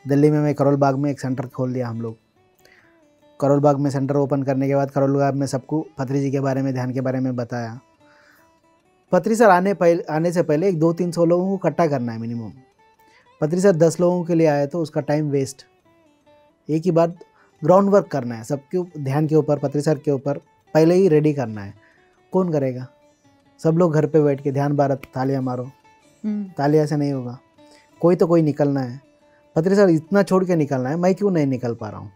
दिल्ली में मैं करोल बाग में एक सेंटर खोल दिया हम लोग। करोल बाग में सेंटर ओपन करने के बाद करोल बाग में सबको पत्री जी के बारे में, ध्यान के बारे में बताया। पत्री सर आने से पहले 200-300 लोगों को इकट्ठा करना है मिनिमम। पत्री सर 10 लोगों के लिए आए तो उसका टाइम वेस्ट। एक ही बात, ग्राउंड वर्क करना है सबके ध्यान के ऊपर, पत्री सर के ऊपर पहले ही रेडी करना है। कौन करेगा? सब लोग घर पे बैठ के ध्यान भारत, तालियां मारो, तालियां से नहीं होगा, कोई तो कोई निकलना है। पत्री सर इतना छोड़ के निकलना है, मैं क्यों नहीं निकल पा रहा हूँ?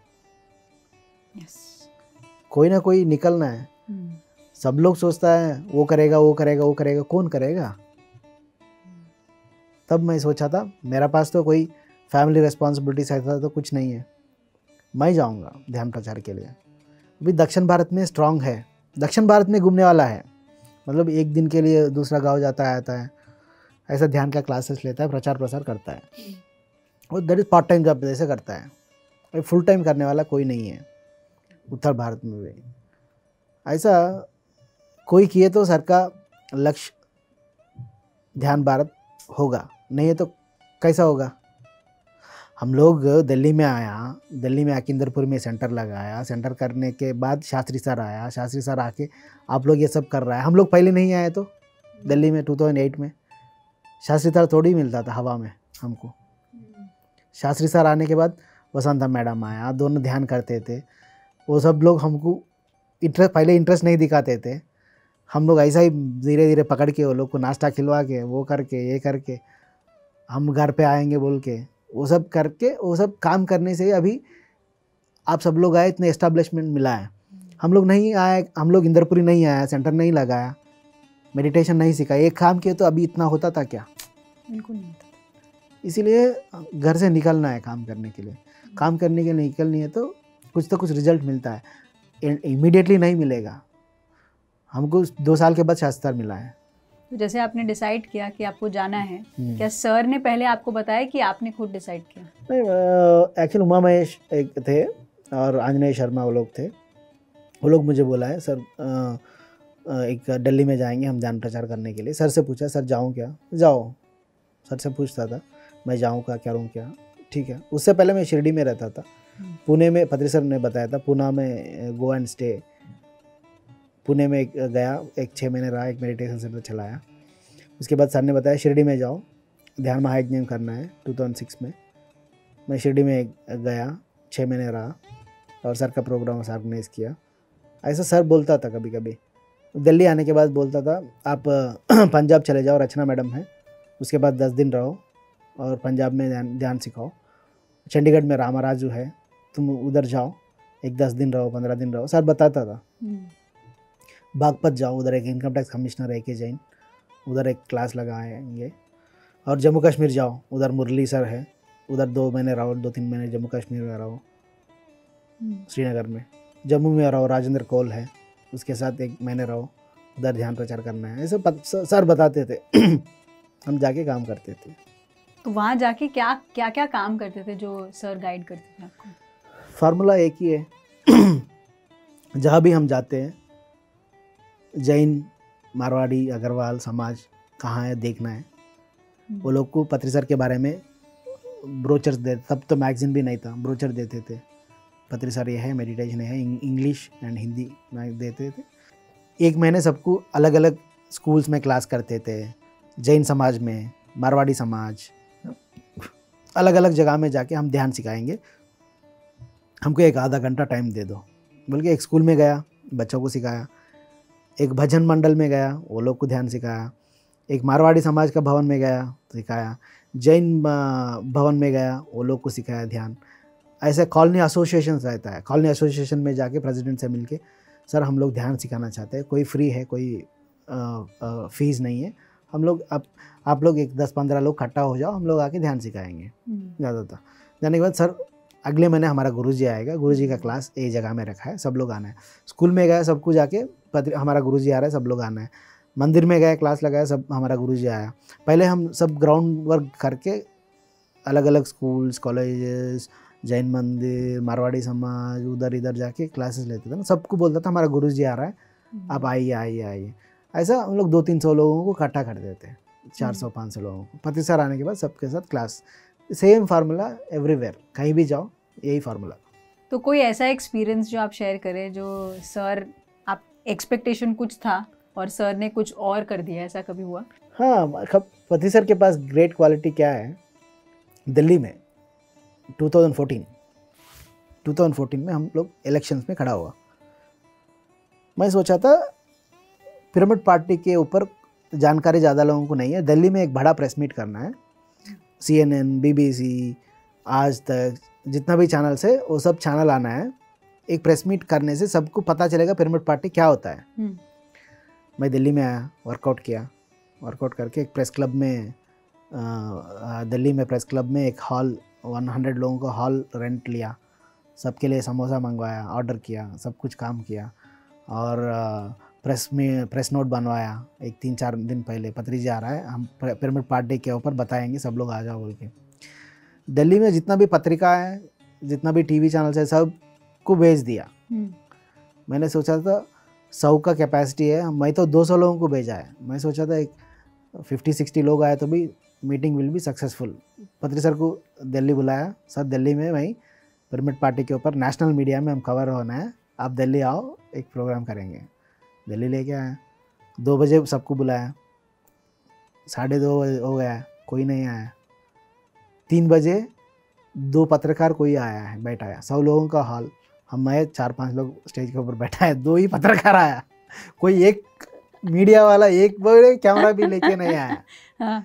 कोई ना कोई निकलना है। सब लोग सोचता है वो करेगा, कौन करेगा? तब मैं सोचा था मेरा पास तो कोई फैमिली रिस्पॉन्सिबिलिटीज ऐसा तो कुछ नहीं है, मैं जाऊंगा ध्यान प्रचार के लिए। अभी दक्षिण भारत में स्ट्रांग है, दक्षिण भारत में घूमने वाला है, मतलब एक दिन के लिए दूसरा गांव जाता आता है, ऐसा ध्यान का क्लासेस लेता है, प्रचार प्रसार करता है, और that is part time job जैसे करता है। फुल टाइम करने वाला कोई नहीं है उत्तर भारत में भी। ऐसा कोई किए तो सर का लक्ष्य ध्यान भारत होगा, नहीं है तो कैसा होगा? हम लोग दिल्ली में आया, दिल्ली में आके इंदरपुर में सेंटर लगाया, सेंटर करने के बाद शास्त्री सर आया, शास्त्री सर आके आप लोग ये सब कर रहा है। हम लोग पहले नहीं आए तो दिल्ली में 2008 में शास्त्री सर थोड़ी मिलता था हवा में हमको। शास्त्री सर आने के बाद वसंता मैडम आया, दोनों ध्यान करते थे। वो सब लोग हमको पहले इंटरेस्ट नहीं दिखाते थे, हम लोग ऐसा ही धीरे धीरे पकड़ के वो लोग को नाश्ता खिलवा के, वो करके, ये करके, हम घर पे आएंगे बोल के, वो सब करके, वो सब काम करने से अभी आप सब लोग आए, इतने एस्टेब्लिशमेंट मिला है। हम लोग नहीं आए, हम लोग इंदरपुरी नहीं आया, सेंटर नहीं लगाया, मेडिटेशन नहीं सीखा, एक काम किए तो अभी इतना होता था क्या? बिल्कुल नहीं था। इसीलिए घर से निकलना है काम करने के लिए। काम करने के लिए निकलनी है तो कुछ रिजल्ट मिलता है, इमीडिएटली नहीं मिलेगा। हमको 2 साल के बाद शास्त्र मिला है। तो जैसे आपने डिसाइड किया कि आपको जाना है, क्या सर ने पहले आपको बताया कि आपने खुद डिसाइड किया? नहीं, एक्चुअली उमा महेश एक थे और आंजनेय शर्मा वो लोग थे। वो लोग मुझे बोला है सर एक दिल्ली में जाएंगे हम ध्यान प्रचार करने के लिए। सर से पूछा सर जाऊँ क्या? जाओ। सर से पूछता था मैं जाऊँ क्या, करूँ क्या? ठीक है। उससे पहले मैं शिरडी में रहता था, पुणे में। पत्री सर ने बताया था पुणे में गो एंड स्टे। पुणे में गया, एक 6 महीने रहा, एक मेडिटेशन सेंटर चलाया। उसके बाद सर ने बताया शिरडी में जाओ, ध्यान महायज्ञ करना है 2006 में। मैं शिरडी में गया, 6 महीने रहा और सर का प्रोग्राम ऑर्गेनाइज़ किया। ऐसा सर बोलता था कभी कभी। दिल्ली आने के बाद बोलता था आप पंजाब चले जाओ, रचना मैडम है, उसके बाद 10 दिन रहो और पंजाब में ध्यान सिखाओ। चंडीगढ़ में रामाराजू है, तुम उधर जाओ, एक 10 दिन रहो, 15 दिन रहो, सर बताता था। बागपत जाओ, उधर एक इनकम टैक्स कमिश्नर है के जैन, उधर एक क्लास लगाएंगे। और जम्मू कश्मीर जाओ, उधर मुरली सर है, उधर 2 महीने रहो, 2-3 महीने जम्मू कश्मीर में रहो, श्रीनगर में। जम्मू में रहो, राजेंद्र कोल है, उसके साथ 1 महीने रहो, उधर ध्यान प्रचार करना है, ऐसे सर बताते थे। हम जाके काम करते थे। तो वहाँ जाके क्या क्या क्या काम करते थे जो सर गाइड करते थे आपको? फार्मूला एक ही है। जहाँ भी हम जाते हैं, जैन, मारवाड़ी, अग्रवाल समाज कहाँ है देखना है। वो लोग को पत्री सर के बारे में ब्रोचर्स दे, तब तो मैगजीन भी नहीं था, ब्रोचर देते थे। पत्री सर ये है, मेडिटेशन है, इंग्लिश एंड हिंदी में देते थे। 1 महीने सबको अलग अलग स्कूल्स में क्लास करते थे। जैन समाज में, मारवाड़ी समाज, अलग अलग जगह में जाके हम ध्यान सिखाएंगे, हमको 1 आधा घंटा टाइम दे दो। बल्कि एक स्कूल में गया, बच्चों को सिखाया। एक भजन मंडल में गया, वो लोग को ध्यान सिखाया। एक मारवाड़ी समाज का भवन में गया, सिखाया। जैन भवन में गया, वो लोग को सिखाया ध्यान। ऐसे कॉलोनी एसोसिएशन रहता है, कॉलोनी एसोसिएशन में जाके प्रेसिडेंट से मिलके, सर हम लोग ध्यान सिखाना चाहते हैं, कोई फ्री है, कोई फीस नहीं है, हम लोग आप लोग 10-15 लोग इकट्ठा हो जाओ, हम लोग आके ध्यान सिखाएंगे। ज़्यादा था। जाने के बाद सर अगले महीने हमारा गुरुजी आएगा, गुरुजी का क्लास एक जगह में रखा है, सब लोग आना है। स्कूल में गए, सबको जाके हमारा गुरुजी आ रहा है, सब लोग आना है। मंदिर में गए, क्लास लगाया, सब हमारा गुरुजी आया। पहले हम सब ग्राउंड वर्क करके अलग अलग स्कूल्स, कॉलेजेस, जैन मंदिर, मारवाड़ी समाज, उधर इधर जाके क्लासेस लेते थे ना। सबको बोलता था हमारा गुरुजी आ रहा है, आप आइए आइए आइए। ऐसा हम लोग 200-300 लोगों को इकट्ठा कर देते हैं, 400-500 लोगों को। पति सर आने के बाद सबके साथ क्लास, सेम फार्मूला एवरीवेयर, कहीं भी जाओ यही फार्मूला। तो कोई ऐसा एक्सपीरियंस जो आप शेयर करें, जो सर आप एक्सपेक्टेशन कुछ था और सर ने कुछ और कर दिया, ऐसा कभी हुआ? हाँ, पति सर के पास ग्रेट क्वालिटी क्या है, दिल्ली में 2014 में हम लोग इलेक्शंस में खड़ा हुआ। मैं सोचा था पिरामिड पार्टी के ऊपर जानकारी ज़्यादा लोगों को नहीं है, दिल्ली में एक बड़ा प्रेस मीट करना है। CNN, BBC, आज तक जितना भी चैनल्स है वो सब चैनल आना है। एक प्रेस मीट करने से सबको पता चलेगा पिरामिड पार्टी क्या होता है। मैं दिल्ली में आया, वर्कआउट किया, वर्कआउट करके एक प्रेस क्लब में, दिल्ली में प्रेस क्लब में एक हॉल, 100 लोगों का हॉल रेंट लिया, सबके लिए समोसा मंगवाया, ऑर्डर किया, सब कुछ काम किया। और प्रेस नोट बनवाया। एक 3-4 दिन पहले पत्री जी आ रहा है, हम पिरामिड पार्टी के ऊपर बताएंगे, सब लोग आ जाओ बोल के। दिल्ली में जितना भी पत्रिका है, जितना भी टीवी चैनल्स है, सब को भेज दिया। मैंने सोचा था 100 का कैपेसिटी है, मैं तो 200 लोगों को भेजा है। मैं सोचा था एक 50-60 लोग आए तो भी मीटिंग विल बी सक्सेसफुल। पत्री सर को दिल्ली बुलाया, सर दिल्ली में वहीं पिरामिड पार्टी के ऊपर नेशनल मीडिया में हम कवर होना है, आप दिल्ली आओ, एक प्रोग्राम करेंगे। दिल्ली लेके आया, 2 बजे सबको बुलाया, 2:30 हो गया, कोई नहीं आया। 3 बजे 2 पत्रकार कोई आया है, बैठा है, 100 लोगों का हॉल, हम मैं 4-5 लोग स्टेज के ऊपर बैठा है, 2 ही पत्रकार आया, कोई एक मीडिया वाला, एक बड़े कैमरा भी लेके नहीं आया। हाँ।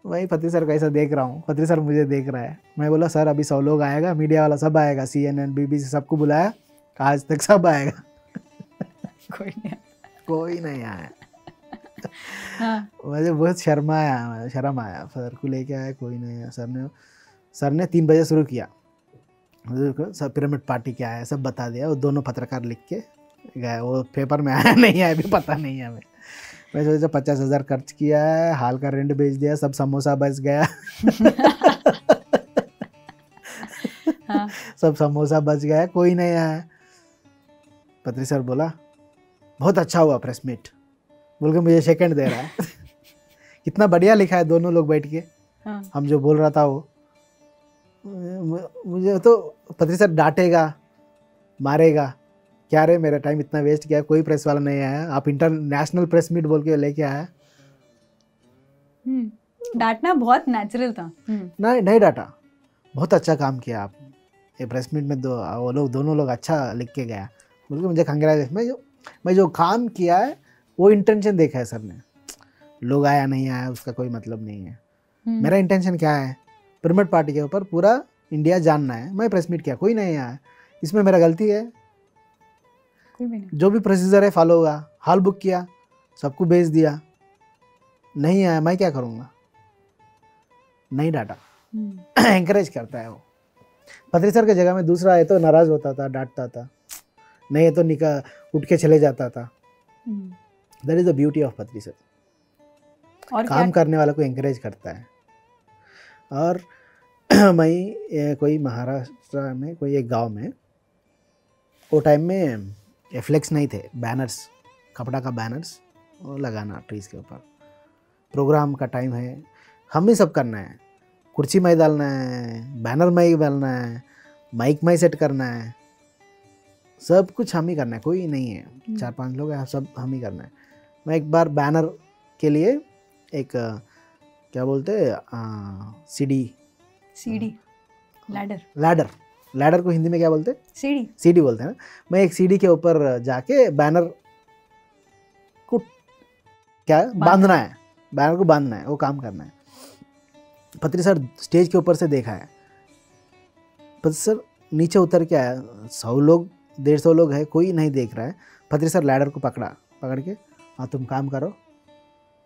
वही पत्री सर कैसा देख रहा हूँ, पत्री सर मुझे देख रहा है। मैं बोला सर अभी 100 लोग आएगा, मीडिया वाला सब आएगा, CNN, BBC सबको बुलाया, आज तक सब आएगा। कोई नहीं आया। हाँ। मुझे बहुत शर्म आया सर को लेके आया, कोई नहीं आया। सर ने 3 बजे शुरू किया, सब पिरामिड पार्टी क्या है सब बता दिया। वो दोनों पत्रकार लिख के गए, वो पेपर में आया नहीं आया भी पता नहीं है। मैं सोचा 50,000 खर्च किया है, हाल का रेंट भेज दिया, सब समोसा बच गया। हाँ। सब समोसा बच गया, कोई नहीं आया। पत्री सर बोला बहुत अच्छा हुआ प्रेस मीट, बोल के मुझे सेकंड दे रहा है। कितना बढ़िया लिखा है दोनों लोग बैठ के। हाँ। हम जो बोल रहा था वो, मुझे तो पत्री सर डांटेगा, मारेगा, क्या रे मेरा टाइम इतना वेस्ट किया, कोई प्रेस वाला नहीं आया, आप इंटरनेशनल प्रेस मीट बोल के लेके आया। डांटना बहुत नेचुरल था। नहीं डांटा, बहुत अच्छा काम किया आप, ये प्रेस मीट में दोनों लोग अच्छा लिख के गया बोल के मुझे कंग्रेचुलेशन। मैं मैं जो काम किया है वो इंटेंशन देखा है सर ने। लोग आया नहीं आया उसका कोई मतलब नहीं है। मेरा इंटेंशन क्या है, पिरामिड पार्टी के ऊपर पूरा इंडिया जानना है। मैं प्रेस मीट किया, कोई नहीं आया, इसमें मेरा गलती है? कोई भी नहीं। जो भी प्रोसीजर है फॉलो हुआ, हॉल बुक किया, सबको भेज दिया, नहीं आया, मैं क्या करूँगा? नहीं डाटा। एंकरेज करता है वो। पत्री सर की जगह में दूसरा है तो नाराज होता था, डांटता था, नहीं है तो उठ के चले जाता था। That is the beauty of पत्री सर। और काम करने वालों को एंकरेज करता है। और मैं कोई महाराष्ट्र में कोई एक गांव में, वो टाइम में फ्लेक्स नहीं थे, बैनर्स, कपड़ा का बैनर्स वो लगाना ट्रीज के ऊपर। प्रोग्राम का टाइम है, हम ही सब करना है, कुर्सी में डालना है, बैनर में ही डालना है, माइक में सेट करना है, सब कुछ हम ही करना है, कोई नहीं है, 4-5 लोग हैं, सब हम ही करना है। मैं एक बार बैनर के लिए एक क्या बोलते सीडी लैडर को हिंदी में क्या बोलते? सीडी बोलते हैं ना। मैं एक सीडी के ऊपर जाके बैनर को क्या बांधना है, बैनर को बांधना है, वो काम करना है। पत्री सर स्टेज के ऊपर से देखा है, पत्री सर नीचे उतर के आया, 100 लोग 150 लोग है, कोई नहीं देख रहा है। पत्री सर लैडर को पकड़ के, हाँ तुम काम करो,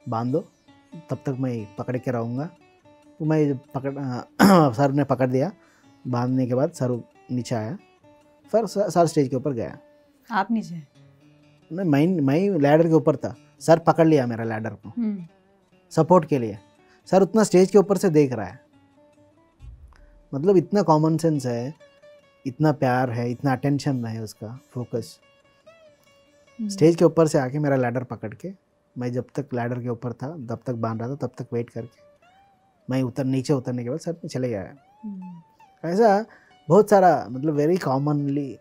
बांधो, तब तक मैं पकड़ के रहूँगा। तो मैं सर ने पकड़ दिया, बांधने के बाद सर नीचे आया, फिर सर स्टेज के ऊपर गया। आप नीचे? मैं लैडर के ऊपर था, सर पकड़ लिया मेरा लैडर को सपोर्ट के लिए। सर उतना स्टेज के ऊपर से देख रहा है, मतलब इतना कॉमन सेंस है, इतना प्यार है, इतना अटेंशन है उसका, फोकस। स्टेज के ऊपर से आके मेरा लैडर पकड़ के, मैं जब तक लैडर के ऊपर था तब तक बांध रहा था, तब तक वेट करके मैं नीचे उतरने के बाद सर चले गया। ऐसा बहुत सारा, मतलब वेरी कॉमनली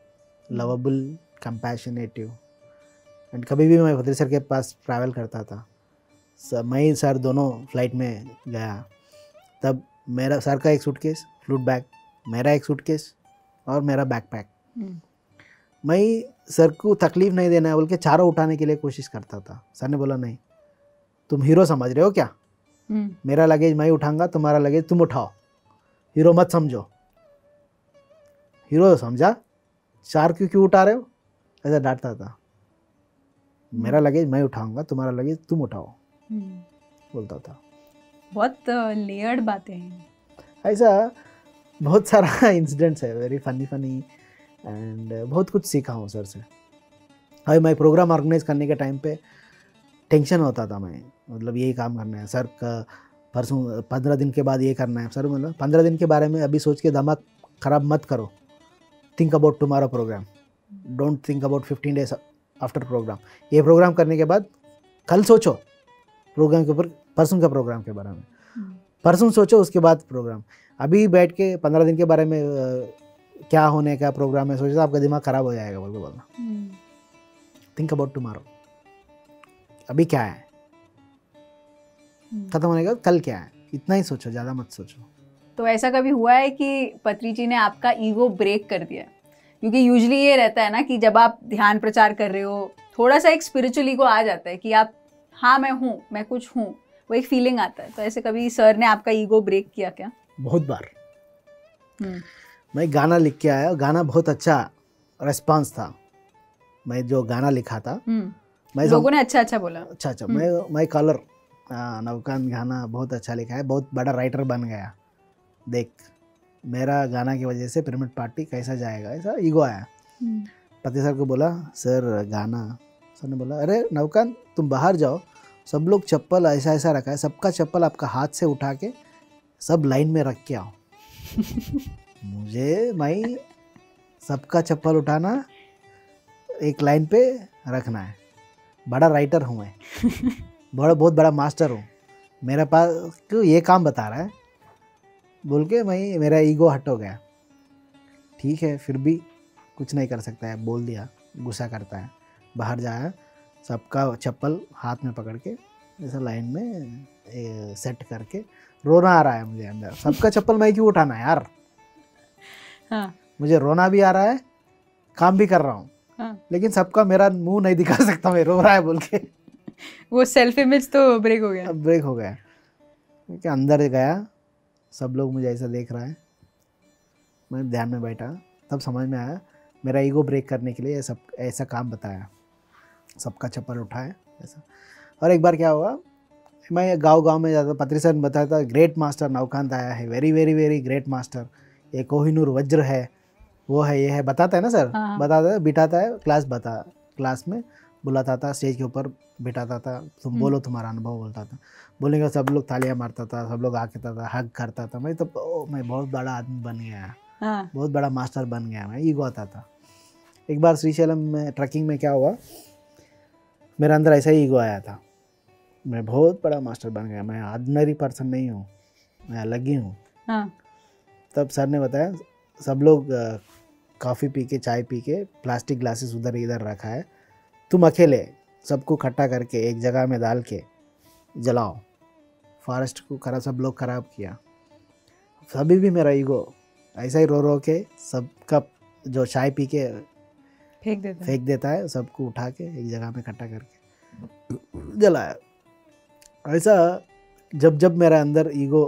लवेबल, कंपैशनेटिव। एंड कभी भी मैं पत्री सर के पास ट्रैवल करता था, मैं सर दोनों फ्लाइट में गया, तब मेरा सर का एक सूटकेस, फ्लूट बैग, मेरा एक सूटकेस और मेरा बैकपैक। मैं सर को तकलीफ नहीं देना है बोल के चारों उठाने के लिए कोशिश करता था। सर ने बोला नहीं, तुम हीरो समझ रहे हो क्या? मेरा लगेज मैं उठाऊंगा, तुम्हारा लगेज तुम उठाओ, हीरो मत समझो। हीरो समझा, चार क्यों उठा रहे हो? ऐसा डांटता था। मेरा लगेज मैं उठाऊंगा, तुम्हारा लगेज तुम उठाओ बोलता था। बहुत लेयर्ड बातें हैं। ऐसा बहुत सारा इंसिडेंट्स है, वेरी फनी एंड बहुत कुछ सीखा हूँ सर से। अभी मैं प्रोग्राम ऑर्गेनाइज करने के टाइम पे टेंशन होता था, मैं मतलब यही काम करना है सर का, परसों 15 दिन के बाद ये करना है सर, मतलब 15 दिन के बारे में अभी सोच के दिमाग ख़राब मत करो। Think about tomorrow programme, don't think about 15 days after programme. ये प्रोग्राम करने के बाद कल सोचो प्रोग्राम के ऊपर, परसों का प्रोग्राम के बारे में, परसों सोचो उसके बाद प्रोग्राम। अभी बैठ के 15 दिन के बारे में क्या होने का प्रोग्राम है सोचो, आपका दिमाग ख़राब हो जाएगा बोल के बोलना। थिंक अबाउट टुमारो, अभी क्या है, खत्म होने के बाद कल क्या है, इतना ही सोचो, ज़्यादा मत सोचो। तो ऐसा कभी हुआ है कि पत्री जी ने आपका ईगो ब्रेक कर दिया? क्योंकि यूजुअली ये रहता है ना कि जब आप ध्यान प्रचार कर रहे हो, थोड़ा सा एक स्पिरिचुअल ईगो आ जाता है कि आप, हाँ मैं हूँ, मैं कुछ हूँ, वो एक फीलिंग आता है। तो ऐसे कभी सर ने आपका ईगो ब्रेक किया क्या? बहुत बार। मैं गाना लिख के आया, गाना बहुत अच्छा रिस्पांस था। मैं जो गाना लिखा था, मैं लोगों ने अच्छा बोला। अच्छा मैं कलर नवकांत गाना बहुत अच्छा लिखा है, बहुत बड़ा राइटर बन गया, देख मेरा गाना की वजह से पिरामिड पार्टी कैसा जाएगा, ऐसा ईगो आया। पति सर को बोला सर गाना, सर ने बोला अरे नवकांत तुम बाहर जाओ, सब लोग चप्पल ऐसा रखा है, सबका चप्पल आपका हाथ से उठा के सब लाइन में रख के आओ। मैं सबका चप्पल उठाना, एक लाइन पे रखना है, बड़ा राइटर हूँ मैं, बहुत बड़ा मास्टर हूँ, मेरे पास क्यों ये काम बता रहा है बोल के मेरा ईगो हट हो गया। ठीक है, फिर भी कुछ नहीं कर सकता है, बोल दिया, गुस्सा करता है, बाहर जाया, सबका चप्पल हाथ में पकड़ के ऐसा लाइन में सेट करके रोना आ रहा है मुझे अंदर, सबका चप्पल मैं क्यों उठाना यार। हाँ। मुझे रोना भी आ रहा है, काम भी कर रहा हूँ, हाँ। लेकिन सबका मेरा मुंह नहीं दिखा सकता, मैं रो रहा है बोल के। वो सेल्फ इमेज तो ब्रेक हो गया। अब ब्रेक हो गया। क्या अंदर गया, सब लोग मुझे ऐसा देख रहा है, मैं ध्यान में बैठा, तब समझ में आया मेरा ईगो ब्रेक करने के लिए सब ऐसा काम बताया, सबका चप्पल उठाए ऐसा। और एक बार क्या हुआ, मैं गांव में जाता, पत्री सर ने बताया था ग्रेट मास्टर नवकांत आया है, very very very great master, ये कोहिनूर वज्र है, वो है, ये है, बताता है ना सर। हाँ। बताता है, बिठाता है, क्लास में बुलाता था, स्टेज के ऊपर बिठाता था, तुम बोलो तुम्हारा अनुभव बोलता था, बोलेंगे सब लोग तालियां मारता था, सब लोग आके था, हग करता था। मैं तो मैं बहुत बड़ा आदमी बन गया, हाँ। बहुत बड़ा मास्टर बन गया, मैं ईगो आता था। एक बार श्रीशैलम में ट्रैकिंग में क्या हुआ, मेरे अंदर ऐसा ही ईगो आया था, मैं बहुत बड़ा मास्टर बन गया, मैं ऑर्डिनरी पर्सन नहीं हूँ, मैं अलग ही हूँ। हाँ। तब सर ने बताया सब लोग कॉफ़ी पी के, चाय पी के, प्लास्टिक ग्लासेस उधर इधर रखा है, तुम अकेले सबको इकट्ठा करके एक जगह में डाल के जलाओ। फॉरेस्ट को सब लोग ख़राब किया। सभी भी मेरा ईगो ऐसा ही रो रो के सबका जो चाय पी के फेंक देता है, सबको उठा के एक जगह में इकट्ठा करके जलाया। ऐसा जब जब मेरा अंदर ईगो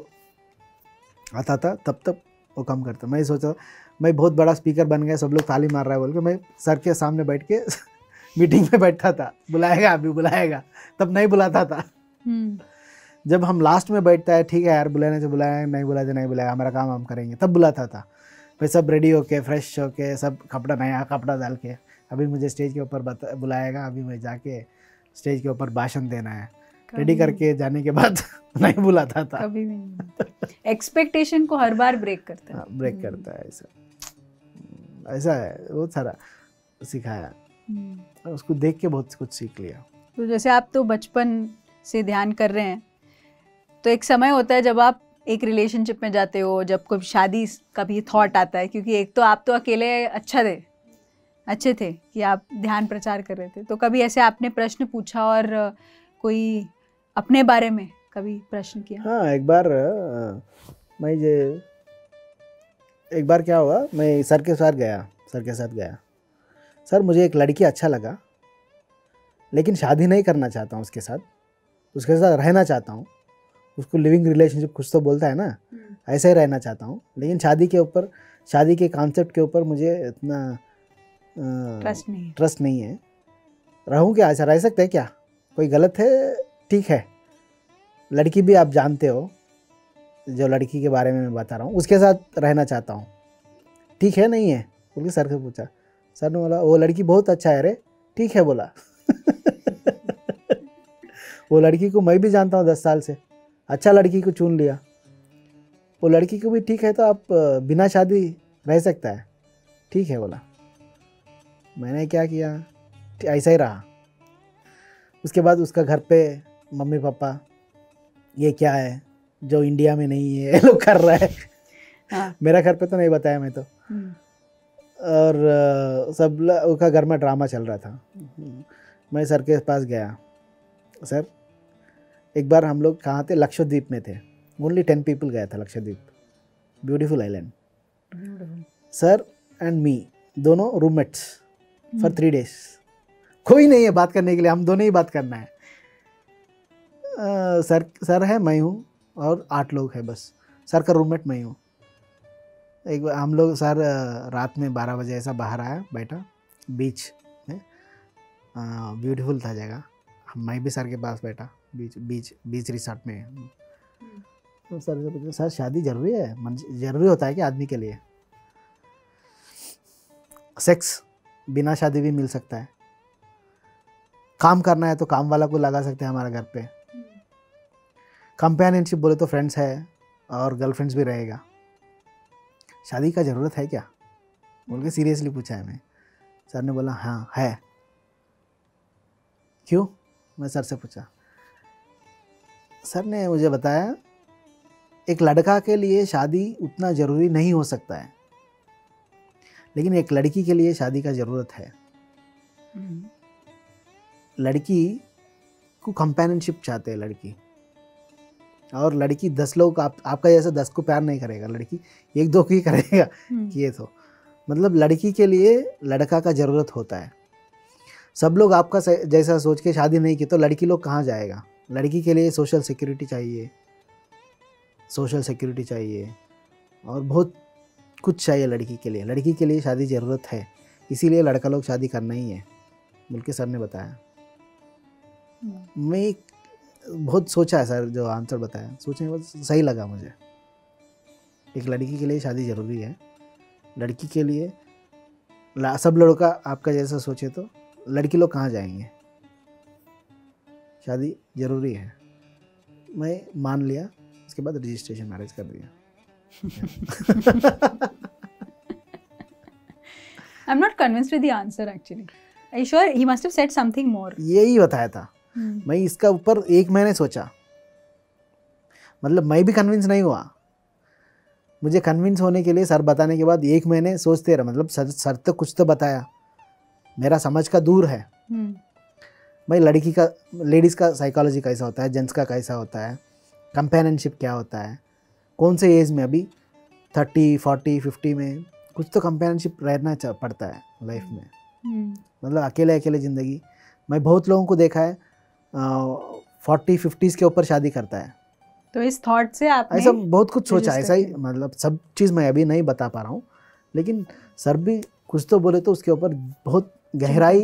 आता था तब वो कम करता। मैं सोचा मैं बहुत बड़ा स्पीकर बन गया, सब लोग ताली मार रहा है बोल के मैं सर के सामने बैठ के मीटिंग में बैठता था, बुलाएगा अभी बुलाएगा, तब नहीं बुलाता था। जब हम लास्ट में बैठता है, ठीक है यार बुलाने से बुलाया, नहीं बुलाते नहीं बुलाया, हमारा काम हम करेंगे, तब बुलाता था। मैं सब रेडी होके फ्रेश होके सब कपड़ा नया कपड़ा डाल के, अभी मुझे स्टेज के ऊपर बुलाएगा, अभी मैं जाके स्टेज के ऊपर भाषण देना है, रेडी करके जाने के बाद नहीं बुलाता था। कभी नहीं। एक्सपेक्टेशन को हर बार ब्रेक करता है। ब्रेक करता है, ऐसा है, बहुत सारा सिखाया, उसको देख के बहुत कुछ सीख लिया। तो जैसे आप तो बचपन से ध्यान कर रहे हैं, तो एक समय होता है जब आप एक रिलेशनशिप में जाते हो, जब कोई शादी का भी थॉट आता है, क्योंकि एक तो आप तो अकेले अच्छे थे कि आप ध्यान प्रचार कर रहे थे, तो कभी ऐसे आपने प्रश्न पूछा और कोई अपने बारे में कभी प्रश्न किया? हाँ, एक बार क्या हुआ, मैं सर के साथ गया। सर मुझे एक लड़की अच्छा लगा, लेकिन शादी नहीं करना चाहता हूँ उसके साथ रहना चाहता हूँ, उसको लिविंग रिलेशनशिप कुछ तो बोलता है ना, ऐसा ही रहना चाहता हूँ, लेकिन शादी के कॉन्सेप्ट के ऊपर मुझे इतना ट्रस्ट नहीं है। रहूँ क्या, ऐसा रह सकते हैं क्या? कोई गलत है? ठीक है, लड़की भी आप जानते हो, जो लड़की के बारे में मैं बता रहा हूँ, उसके साथ रहना चाहता हूँ, ठीक है नहीं है बोल के सर से पूछा। सर ने बोला वो लड़की बहुत अच्छा है रे, ठीक है बोला। वो लड़की को मैं भी जानता हूँ 10 साल से, अच्छा लड़की को चुन लिया, वो लड़की को भी ठीक है, तो आप बिना शादी रह सकता है, ठीक है बोला। मैंने क्या किया, ऐसा ही रहा। उसके बाद उसका घर पे मम्मी पापा, ये क्या है जो इंडिया में नहीं है, ये लोग कर रहा है। हाँ। मेरा घर पे तो नहीं बताया मैं तो। और सब उसका घर में ड्रामा चल रहा था। मैं सर के पास गया, सर एक बार हम लोग कहाँ थे, लक्षद्वीप में थे, ओनली 10 पीपल गया था Lakshadweep, beautiful island. Sir and me दोनों रूममेट्स फॉर 3 days, कोई नहीं है बात करने के लिए, हम दोनों ही बात करना है। सर है, मैं हूँ और 8 लोग हैं बस। सर का रूममेट मैं हूँ। एक बार हम लोग, सर रात में 12 बजे ऐसा बाहर आया, बैठा बीच में, ब्यूटीफुल था जगह, मैं भी सर के पास बैठा बीच रिसोर्ट में। तो सर से पूछा, सर शादी जरूरी है, जरूरी होता है क्या आदमी के लिए? सेक्स बिना शादी भी मिल सकता है, काम करना है तो काम वाला को लगा सकते हैं हमारे घर पे, कंपेनियनशिप बोले तो फ्रेंड्स है और गर्लफ्रेंड्स भी रहेगा, शादी का ज़रूरत है क्या बोल के सीरियसली पूछा है मैं। सर ने बोला हाँ है। क्यों? मैं सर से पूछा। सर ने मुझे बताया एक लड़का के लिए शादी उतना ज़रूरी नहीं हो सकता है, लेकिन एक लड़की के लिए शादी का ज़रूरत है। लड़की को कंपेनियनशिप चाहते हैं लड़की, और लड़की 10 लोग आपका जैसा 10 को प्यार नहीं करेगा, लड़की 1-2 को ही करेगा कि ये तो मतलब लड़की के लिए लड़का का ज़रूरत होता है। सब लोग आपका जैसा सोच के शादी नहीं की तो लड़की लोग कहाँ जाएगा। लड़की के लिए सोशल सिक्योरिटी चाहिए, सोशल सिक्योरिटी चाहिए और बहुत कुछ चाहिए लड़की के लिए। लड़की के लिए शादी ज़रूरत है, इसीलिए लड़का लोग शादी करना ही है, मुल्की सर ने बताया। मैं बहुत सोचा है सर, जो आंसर बताया सोचने में सही लगा मुझे। एक लड़की के लिए शादी ज़रूरी है, लड़की के लिए सब लड़का आपका जैसा सोचे तो लड़की लोग कहाँ जाएंगे, शादी ज़रूरी है। मैं मान लिया, उसके बाद रजिस्ट्रेशन मैरिज कर दिया। I'm not convinced with the answer actually. Are you sure he must have said something more? यही बताया था। मैं इसका ऊपर 1 महीने सोचा, मतलब मैं भी कन्विंस नहीं हुआ। मुझे कन्विंस होने के लिए सर बताने के बाद 1 महीने सोचते रहा, मतलब सर तो कुछ तो बताया, मेरा समझ का दूर है। भाई लड़की का, लेडीज़ का साइकोलॉजी कैसा होता है, जेंट्स का कैसा होता है, कंपेनियनशिप क्या होता है, कौन से एज में, अभी 30, 40, 50 में कुछ तो कंपेनियनशिप रहना पड़ता है लाइफ में। मतलब अकेले अकेले ज़िंदगी, मैं बहुत लोगों को देखा है 40, 50s के ऊपर शादी करता है। तो इस थॉट से आपने ऐसा बहुत कुछ सोचा, ऐसा ही, मतलब सब चीज़ मैं अभी नहीं बता पा रहा हूँ, लेकिन सर भी कुछ तो बोले तो उसके ऊपर बहुत गहराई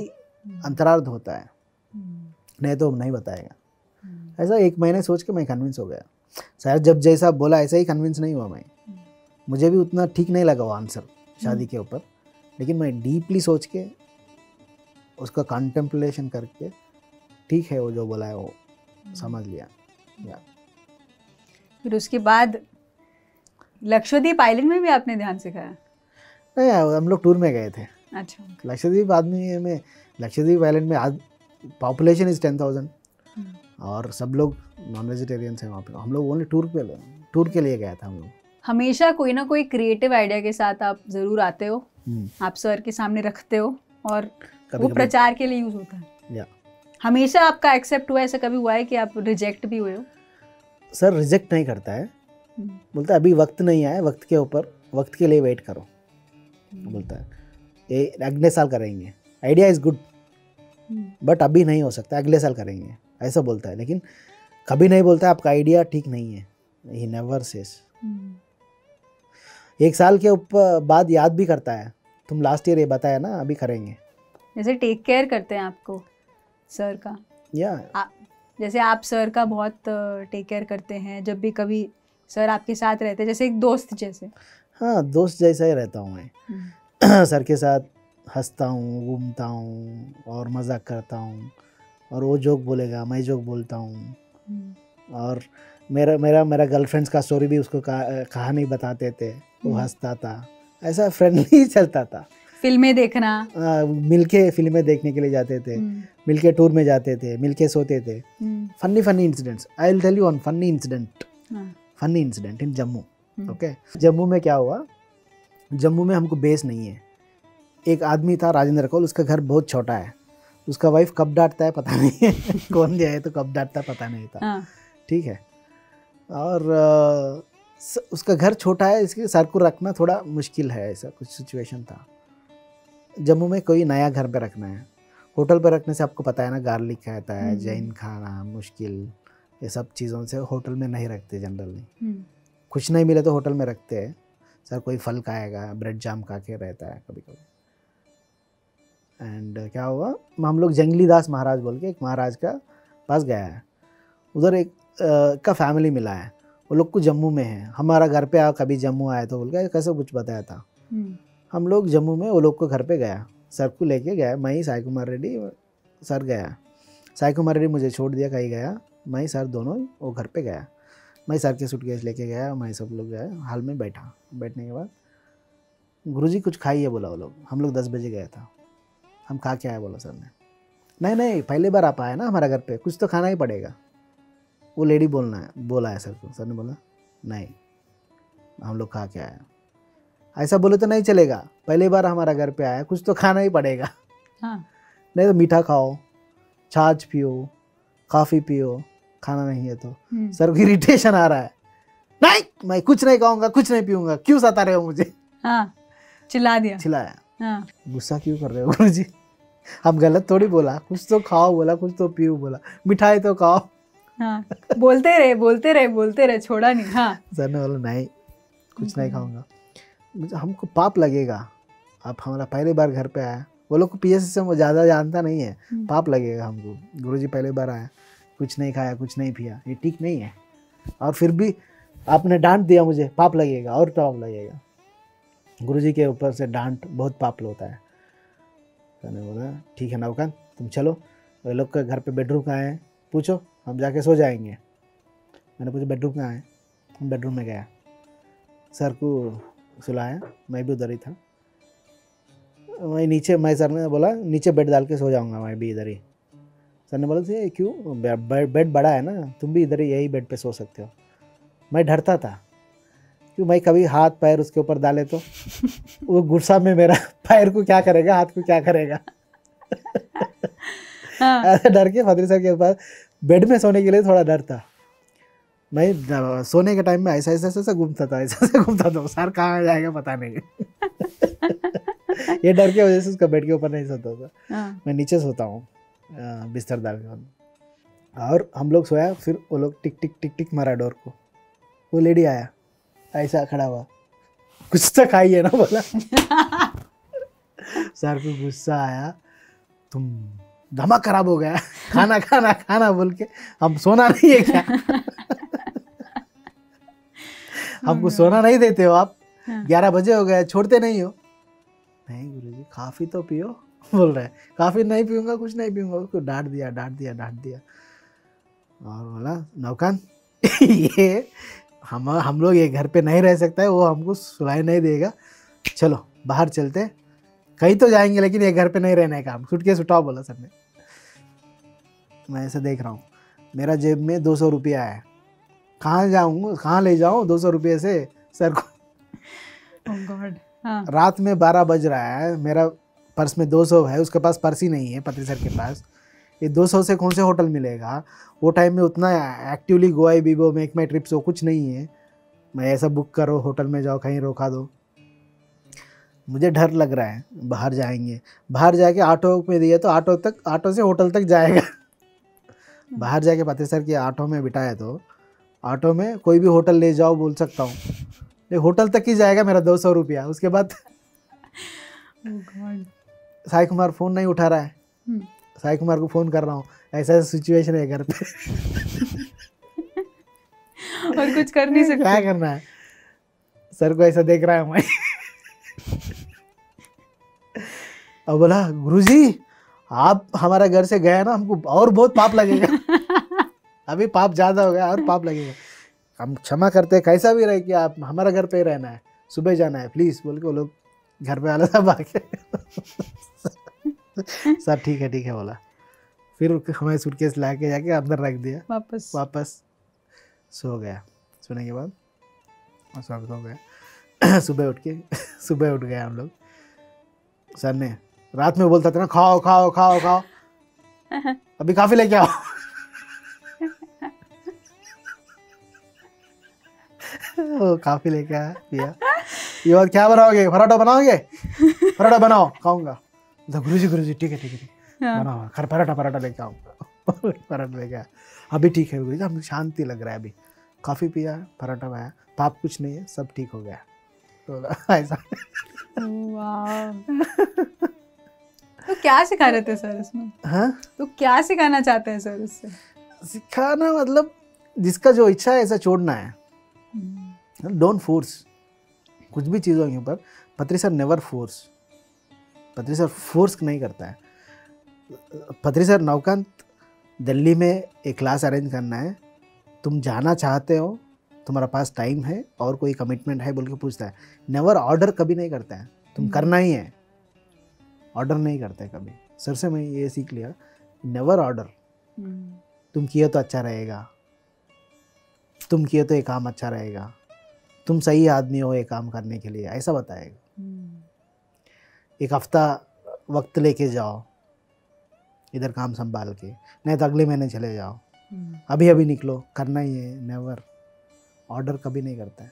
अंतरार्थ होता है, नहीं तो नहीं बताएगा। ऐसा 1 महीने सोच के मैं कन्विंस हो गया। सर जब जैसा बोला ऐसा ही कन्विंस नहीं हुआ मैं, मुझे भी उतना ठीक नहीं लगा वो आंसर शादी के ऊपर, लेकिन मैं डीपली सोच के उसका कंटेम्पलेशन करके ठीक है वो जो बोला है वो समझ लिया। या फिर उसके बाद लक्षद्वीप आइलैंड में भी आपने ध्यान सिखाया? नहीं, हम लोग टूर में गए थे। अच्छा। लक्षद्वीप आदमी में, लक्षद्वीप आइलैंड में आज पॉपुलेशन इज़ 10,000 और सब लोग नॉन वेजिटेरियंस हैं वहाँ पे। हम लोग ओनली टूर के लिए गया था हम लोग। हमेशा कोई ना कोई क्रिएटिव आइडिया के साथ आप ज़रूर आते हो, आप सर के सामने रखते हो और वो प्रचार के लिए यूज़ होता है। या हमेशा आपका एक्सेप्ट हुआ, ऐसा कभी हुआ है कि आप रिजेक्ट भी हुए हो? सर रिजेक्ट नहीं करता है, बोलता है अभी वक्त नहीं आया, वक्त के ऊपर, वक्त के लिए वेट करो, बोलता है ये अगले साल करेंगे, आइडिया इज़ गुड बट अभी नहीं हो सकता, अगले साल करेंगे, ऐसा बोलता है। लेकिन कभी नहीं बोलता आपका आइडिया ठीक नहीं है, ही नेवर सेज। 1 साल के ऊपर बाद याद भी करता है, तुम लास्ट ईयर ये बताया ना, अभी करेंगे। जैसे टेक केयर करते हैं आपको सर का, या जैसे आप सर का बहुत टेक केयर करते हैं, जब भी कभी सर आपके साथ रहते हैं, जैसे एक दोस्त जैसे। हाँ, दोस्त जैसा ही रहता हूँ मैं। सर के साथ हंसता हूँ, घूमता हूँ और मजाक करता हूँ, और वो जोक बोलेगा, मैं जोक बोलता हूँ, और मेरा गर्लफ्रेंड्स का स्टोरी भी उसको कहानी बताते थे, वो हंसता था, ऐसा फ्रेंडली चलता था। फिल्में देखना, मिलके फिल्में देखने के लिए जाते थे, मिलके टूर में जाते थे, मिलके सोते थे। Funny incidents, I will tell you one funny incident in Jammu. Okay, Jammu में क्या हुआ, जम्मू में हमको बेस नहीं है। एक आदमी था राजेंद्र कौल, उसका घर बहुत छोटा है, उसका वाइफ कब डांटता है पता नहीं है कौन जाए तो कब डांटता है पता नहीं था। ठीक है, और उसका घर छोटा है, इसके सर को रखना थोड़ा मुश्किल है, ऐसा कुछ सिचुएशन था। जम्मू में कोई नया घर पे रखना है, होटल पे रखने से आपको पता है ना, गार्लिक कहता है, जैन खाना मुश्किल, ये सब चीज़ों से होटल में नहीं रखते जनरली। कुछ नहीं मिले तो होटल में रखते हैं। सर कोई फल खाएगा, ब्रेड जाम खा के रहता है कभी कभी। एंड क्या हुआ, हम लोग जंगली दास महाराज बोल के एक महाराज का पास गया है, उधर एक का फैमिली मिला है, वो लोग को जम्मू में है। हमारा घर पे कभी जम्मू आए तो बोल के कैसे कुछ बताया था। हम लोग जम्मू में वो लोग को घर पे गया, सर को लेके गया, मैं ही साई कुमार रेड्डी, सर गया, साई कुमार रेड्डी मुझे छोड़ दिया, कहीं गया, मैं सर दोनों वो घर पे गया। मैं सर के सूटकेस लेके गया, मैं सब लोग गए, हाल में बैठा। बैठने के बाद गुरुजी कुछ खाइए बोला वो लोग। हम लोग 10 बजे गया था, हम खा के आए बोला सर ने। नहीं पहले बार आप आए ना हमारा घर पे, कुछ तो खाना ही पड़ेगा, वो लेडी बोला है सर को। सर ने बोला नहीं, हम लोग खा के आए। ऐसा बोले तो नहीं चलेगा, पहली बार हमारा घर पे आया, कुछ तो खाना ही पड़ेगा। हाँ। नहीं तो मीठा खाओ, छाछ पियो, कॉफ़ी पियो, खाना नहीं है तो। सर को इरिटेशन आ रहा है, नहीं मैं कुछ नहीं खाऊंगा, कुछ नहीं पीऊंगा, क्यों सता रहे हो मुझे। हाँ, चिल्लाया। गुस्सा क्यों कर रहे हो गुरुजी, अब गलत थोड़ी बोला, कुछ तो खाओ बोला, कुछ तो पियो बोला, मिठाई तो खाओ। हाँ, बोलते रहे, छोड़ा नहीं। हाँ, सर ने बोला नहीं, कुछ नहीं खाऊंगा। मुझे हमको पाप लगेगा, आप हमारा पहली बार घर पे आया, वो लोग को पीएससी से वो ज़्यादा जानता नहीं है, पाप लगेगा हमको, गुरुजी पहली बार आया, कुछ नहीं खाया, कुछ नहीं पिया, ये ठीक नहीं है। और फिर भी आपने डांट दिया मुझे, पाप लगेगा और पाप लगेगा। गुरुजी के ऊपर से डांट बहुत पाप होता है। तो मैंने बोला ठीक है नवकांत, तुम चलो, वो लोग के घर पे बेडरूम कहाँ है पूछो, हम जाके सो जाएंगे। मैंने पूछा बेडरूम कहाँ है, हम बेडरूम में गया, सर को सुलाया, मैं भी उधर ही था, वहीं नीचे, मैं सर ने बोला नीचे बेड डाल के सो जाऊंगा, मैं भी इधर ही। सर ने बोला थे क्यों, बेड बड़ा है ना, तुम भी इधर ही यही बेड पे सो सकते हो। मैं डरता था क्यों, मैं कभी हाथ पैर उसके ऊपर डाले तो वो गुस्सा में मेरा पैर को क्या करेगा, हाथ को क्या करेगा। हाँ। ऐसे डर के फदरी सर के पास बेड में सोने के लिए थोड़ा डर था। मैं सोने के टाइम में ऐसा ऐसा ऐसा घूमता था, ऐसा ऐसा घूमता था, सर कहाँ जाएगा पता नहीं। ये डर की वजह से उसका बेड के ऊपर नहीं सोता था। हाँ। मैं नीचे सोता हूँ बिस्तर डाल के। और हम लोग सोया, फिर वो लोग टिक टिक टिक टिक मारा डोर को, वो लेडी आया ऐसा खड़ा हुआ, कुछ तो खाइए ना बोला। सर को गुस्सा आया, तुम दिमाग खराब हो गया, खाना खाना खाना बोल के, हम सोना नहीं है क्या? हमको सोना नहीं देते हो आप, 11 बजे हो गए, छोड़ते नहीं हो। नहीं गुरुजी काफ़ी तो पियो, बोल रहे हैं काफ़ी नहीं पीऊँगा, कुछ नहीं पीऊँगा। उसको डांट दिया। और बोला नवकांत ये हम लोग ये घर पे नहीं रह सकता है, वो हमको सुनाई नहीं देगा, चलो बाहर चलते, कहीं तो जाएंगे लेकिन ये घर पे नहीं रहने का, हम सुटकेस उठाओ बोला सर ने। मैं ऐसे देख रहा हूँ, मेरा जेब में 200 रुपया है, कहाँ जाऊँ, कहाँ ले जाऊँ 200 रुपये से सर को। Oh God, हाँ। रात में 12 बज रहा है, मेरा पर्स में 200 है, उसके पास पर्स ही नहीं है पत्री सर के पास। ये 200 से कौन से होटल मिलेगा, वो टाइम में उतना एक्टिवली गोवा बीबो मेक माई ट्रिप्स वो कुछ नहीं है। मैं ऐसा बुक करो, होटल में जाओ, कहीं रोका दो। मुझे डर लग रहा है, बाहर जाएंगे, बाहर जाके ऑटो में दिया तो ऑटो से होटल तक जाएगा। बाहर जाके पत्री सर के ऑटो में बिठाया तो ऑटो में कोई भी होटल ले जाओ बोल सकता हूँ, ये होटल तक ही जाएगा मेरा 200 रुपया। उसके बाद साई कुमार फ़ोन नहीं उठा रहा है, साई कुमार को फ़ोन कर रहा हूँ, ऐसा सिचुएशन है घर पे। और कुछ कर नहीं सकते, क्या करना है, सर को ऐसा देख रहा है मैं। और बोला गुरुजी आप हमारा घर से गए ना, हमको और बहुत पाप लगेगा। अभी पाप ज़्यादा हो गया और पाप लगेगा, हम क्षमा करते हैं, कैसा भी रहे कि आप हमारा घर पे ही रहना है, सुबह जाना है प्लीज़ बोल के वो लोग घर पे आला सब आके। सर ठीक है बोला। फिर हमें सूटकेस ला के जाके अंदर रख दिया, वापस सो गया। सोने के बाद सब सो गए। सुबह उठ गए हम लोग। सर ने रात में बोलता था ना, खाओ खाओ खाओ खाओ, अभी काफ़ी लेके आओ। वो काफ़ी लेके आया, पिया। ये बात क्या बनाओगे, पराठा बनाओगे? पराठा बनाओ, खाऊंगा। गुरुजी ठीक है बनाओ, पराठा लेके आऊँगा। पराठा लेके आया, अभी ठीक है गुरुजी, हमें शांति लग रहा है, अभी काफ़ी पिया, पराठा खाया, पाप कुछ नहीं है, सब ठीक हो गया। तो ऐसा। तो क्या सिखा रहे थे सर इसमें? हाँ, तो क्या सिखाना चाहते हैं सर इससे? सिखाना मतलब जिसका जो इच्छा है ऐसा छोड़ना है, डोंट फोर्स कुछ भी चीज़ों के ऊपर। पत्री सर नेवर फोर्स, पत्री सर फोर्स नहीं करता है। पत्री सर नवकांत दिल्ली में एक क्लास अरेंज करना है, तुम जाना चाहते हो, तुम्हारा पास टाइम है और कोई कमिटमेंट है बोल के पूछता है। नेवर ऑर्डर कभी नहीं करता है, तुम करना ही है, ऑर्डर नहीं करते कभी। सर से मैं ये सीख लिया, नेवर ऑर्डर। तुम किए तो अच्छा रहेगा, तुम किए तो ये काम अच्छा रहेगा, तुम सही आदमी हो ये काम करने के लिए, ऐसा बताएगा। एक हफ्ता वक्त लेके जाओ इधर काम संभाल के, नहीं तो अगले महीने चले जाओ, अभी निकलो, करना ही है। नेवर ऑर्डर कभी नहीं करता है।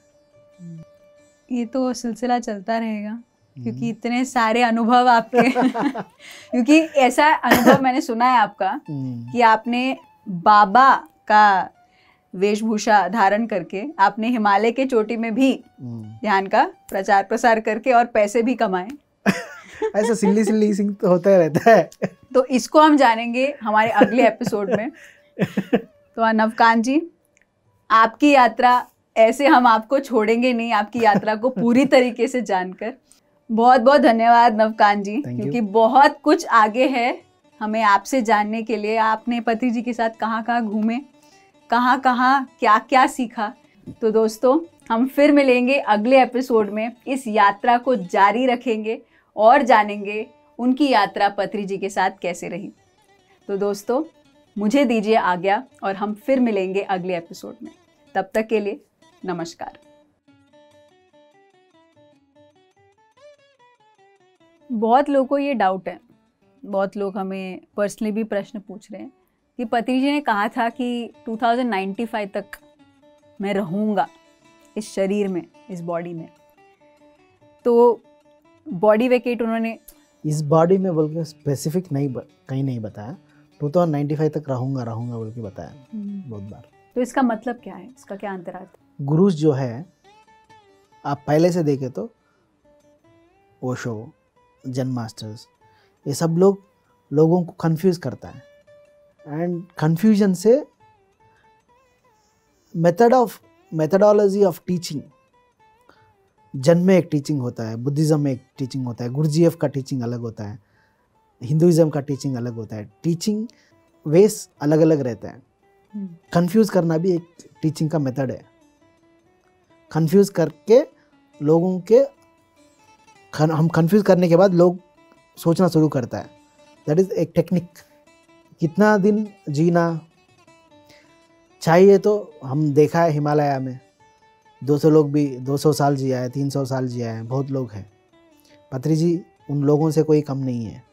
ये तो सिलसिला चलता रहेगा, क्योंकि इतने सारे अनुभव आपके क्योंकि ऐसा अनुभव मैंने सुना है आपका कि आपने बाबा का वेशभूषा धारण करके आपने हिमालय के चोटी में भी ध्यान का प्रचार प्रसार करके और पैसे भी कमाए। ऐसा सिल्ली सिल्ली सिंह तो होता रहता है। तो इसको हम जानेंगे हमारे अगले एपिसोड में। तो नवकांत जी, आपकी यात्रा ऐसे हम आपको छोड़ेंगे नहीं, आपकी यात्रा को पूरी तरीके से जानकर। बहुत बहुत धन्यवाद नवकांत जी, क्योंकि बहुत कुछ आगे है हमें आपसे जानने के लिए। आपने पति जी के साथ कहाँ कहाँ घूमे, कहाँ कहाँ क्या क्या सीखा। तो दोस्तों, हम फिर मिलेंगे अगले एपिसोड में। इस यात्रा को जारी रखेंगे और जानेंगे उनकी यात्रा पत्री जी के साथ कैसे रही। तो दोस्तों, मुझे दीजिए आज्ञा और हम फिर मिलेंगे अगले एपिसोड में। तब तक के लिए नमस्कार। बहुत लोगों को ये डाउट है, बहुत लोग हमें पर्सनली भी प्रश्न पूछ रहे हैं कि पत्री जी ने कहा था कि 2095 तक मैं रहूँगा इस शरीर में, इस बॉडी में। तो बॉडी वेकेट उन्होंने इस बॉडी में बोल के स्पेसिफिक नहीं कहीं नहीं बताया। 2095 तक रहूँगा बोल के बताया बहुत बार। तो इसका मतलब क्या है, इसका क्या अंतरार्थ? गुरुज जो है, आप पहले से देखे तो ओशो, जैन मास्टर्स, ये सब लोगों को कंफ्यूज करता है। एंड कंफ्यूजन से मेथडोलॉजी ऑफ टीचिंग, जैन में एक टीचिंग होता है, बुद्धिज़्म में एक टीचिंग होता है, गुरुजीएफ का टीचिंग अलग होता है, हिंदुइज्म का टीचिंग अलग होता है। टीचिंग वेस अलग अलग रहता है। कंफ्यूज करना भी एक टीचिंग का मेथड है। कंफ्यूज करके लोगों के हम कंफ्यूज करने के बाद लोग सोचना शुरू करता है। दैट इज़ एक टेक्निक। कितना दिन जीना चाहिए, तो हम देखा है हिमालय में 200 लोग भी 200 साल जिया है, 300 साल जिया है, बहुत लोग हैं। पत्री जी उन लोगों से कोई कम नहीं है।